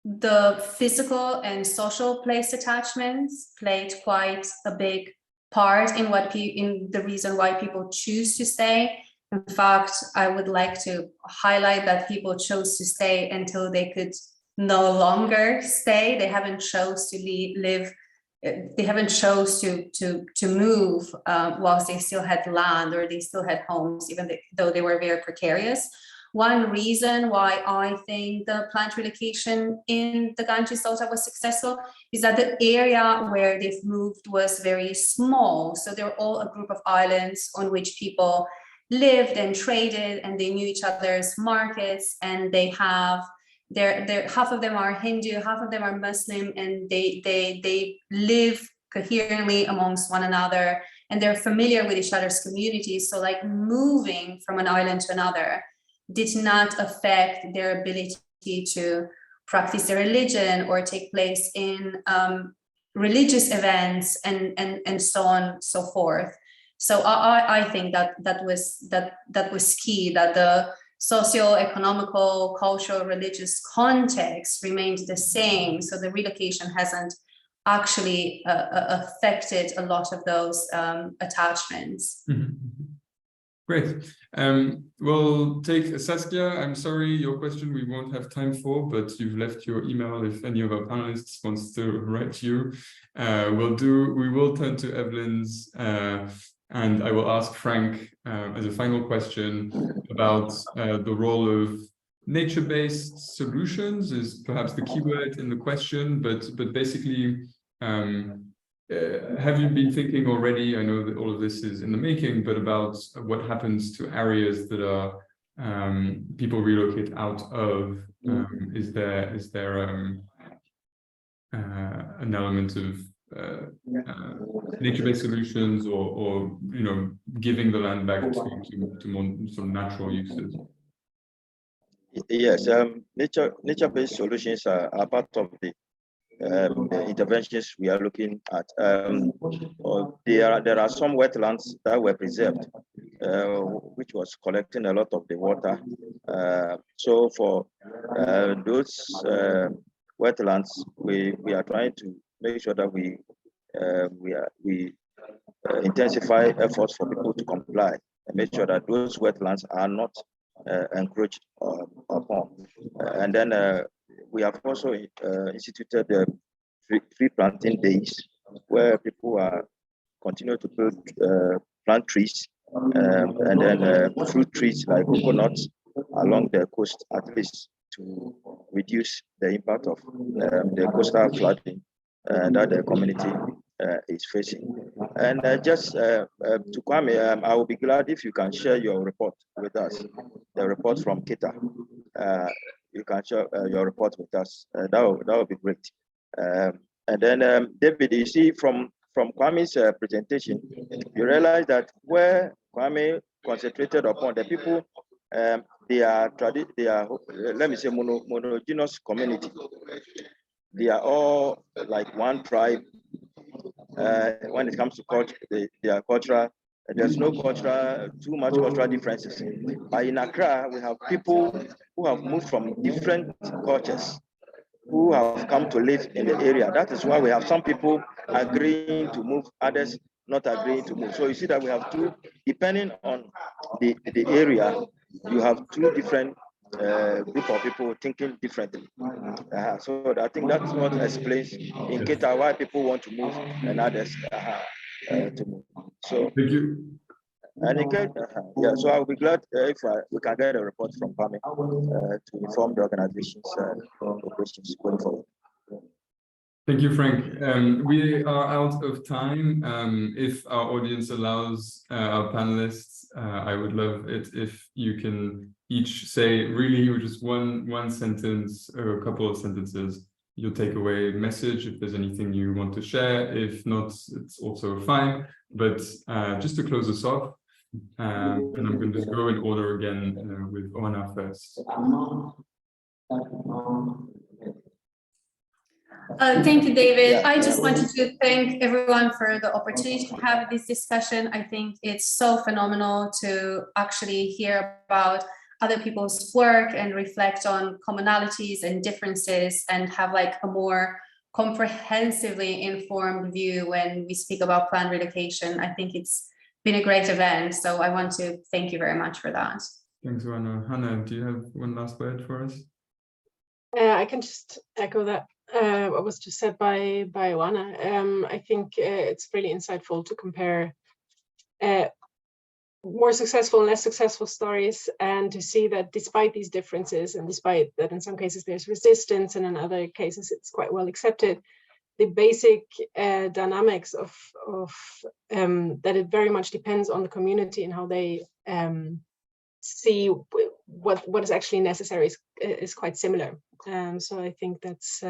the physical and social place attachments played quite a big part in in the reason why people choose to stay. In fact, I would like to highlight that people chose to stay until they could no longer stay. They haven't chose to live. They haven't chose to move whilst they still had land or they still had homes, even though they were very precarious. One reason why I think the plant relocation in the Ganges Delta was successful is that the area where they've moved was very small. So they're all a group of islands on which people lived and traded, and they knew each other's markets, and they have half of them are Hindu, half of them are Muslim, and they live coherently amongst one another, and they're familiar with each other's communities. So like moving from an island to another did not affect their ability to practice their religion or take place in religious events and so on and so forth. So I think that was key, that the socio-economical, cultural, religious context remained the same. So the relocation hasn't actually affected a lot of those attachments. Great. We'll take Saskia. I'm sorry, your question we won't have time for, but you've left your email if any of our panelists wants to write you. We will turn to Evelyn's, and I will ask Frank as a final question about the role of nature-based solutions is perhaps the keyword in the question, but basically have you been thinking already? I know that all of this is in the making, but about what happens to areas that are people relocate out of? Is there an element of nature-based solutions, or giving the land back to more sort of natural uses? Yes, nature-based solutions are part of the interventions we are looking at. There are some wetlands that were preserved, which was collecting a lot of the water. So for those wetlands, we are trying to make sure that we intensify efforts for people to comply and make sure that those wetlands are not encroached upon. And then we have also instituted tree planting days, where people are continue to plant trees, and then fruit trees like coconuts along the coast, at least to reduce the impact of the coastal flooding that the community is facing. And just to Kwame, I will be glad if you can share your report with us, the report from Kita. You can share your report with us. That would be great. And then David, you see from Kwame's presentation, you realize that where Kwame concentrated upon the people, they are let me say monogenous community. They are all like one tribe. When it comes to culture, they are cultural. There's no too much cultural differences. But in Accra, we have people who have moved from different cultures, who have come to live in the area. That is why we have some people agreeing to move, others not agreeing to move. So you see that we have two, depending on the area, you have two different group of people thinking differently. So I think that's what explains in Kita why people want to move and others to move. So thank you. And again, so I'll be glad if we can get a report from Kwame to inform the organization's operations going forward. Thank you, Frank. We are out of time. If our audience allows our panelists, I would love it if you can each say really just one sentence or a couple of sentences, your takeaway message, if there's anything you want to share. If not, it's also fine. But just to close us off, and I'm going to just go in order again with Oana first. Thank you, David. I just wanted to thank everyone for the opportunity to have this discussion. I think it's so phenomenal to actually hear about other people's work and reflect on commonalities and differences and have like a more comprehensively informed view when we speak about planned relocation. I think it's been a great event. So I want to thank you very much for that. Thanks, Oana. Hanne, do you have one last word for us? I can just echo that. What was just said by Oana. I think it's really insightful to compare more successful and less successful stories, and to see that despite these differences, and despite that in some cases there's resistance and in other cases it's quite well accepted, the basic dynamics of that it very much depends on the community and how they see what is actually necessary is quite similar. So I think that's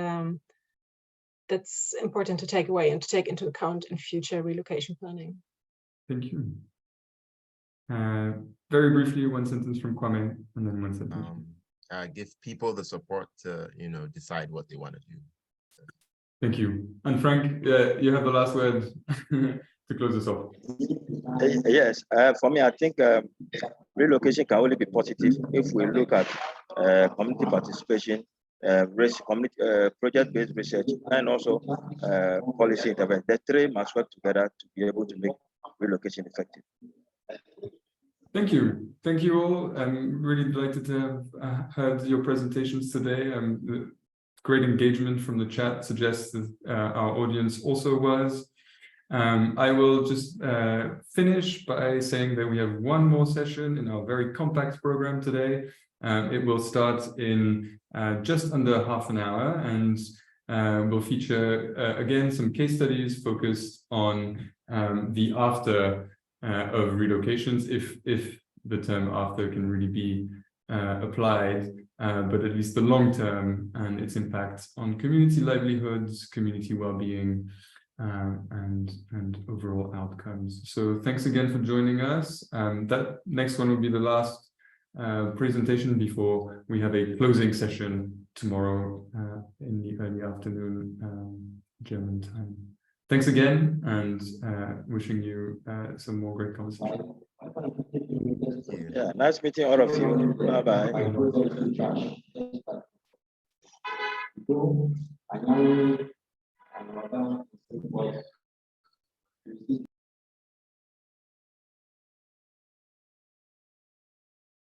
important to take away and to take into account in future relocation planning. Thank you. Very briefly, one sentence from Kwame, and then one sentence. Give people the support to decide what they want to do. Thank you. And Frank, you have the last word to close us off. Yes, for me, I think relocation can only be positive if we look at community participation, community project-based research, and also policy intervention. The three must work together to be able to make relocation effective. Thank you. Thank you all. I'm really delighted to have heard your presentations today. The great engagement from the chat suggests that our audience also was. I will just finish by saying that we have one more session in our very compact program today. It will start in just under half an hour, and will feature, again, some case studies focused on the after of relocations, if the term after can really be applied, but at least the long term and its impact on community livelihoods, community well-being, and overall outcomes. So thanks again for joining us. That next one will be the last presentation before we have a closing session tomorrow in the early afternoon German time. Thanks again, and wishing you some more great conversation. Yeah, nice meeting all of you. Bye-bye.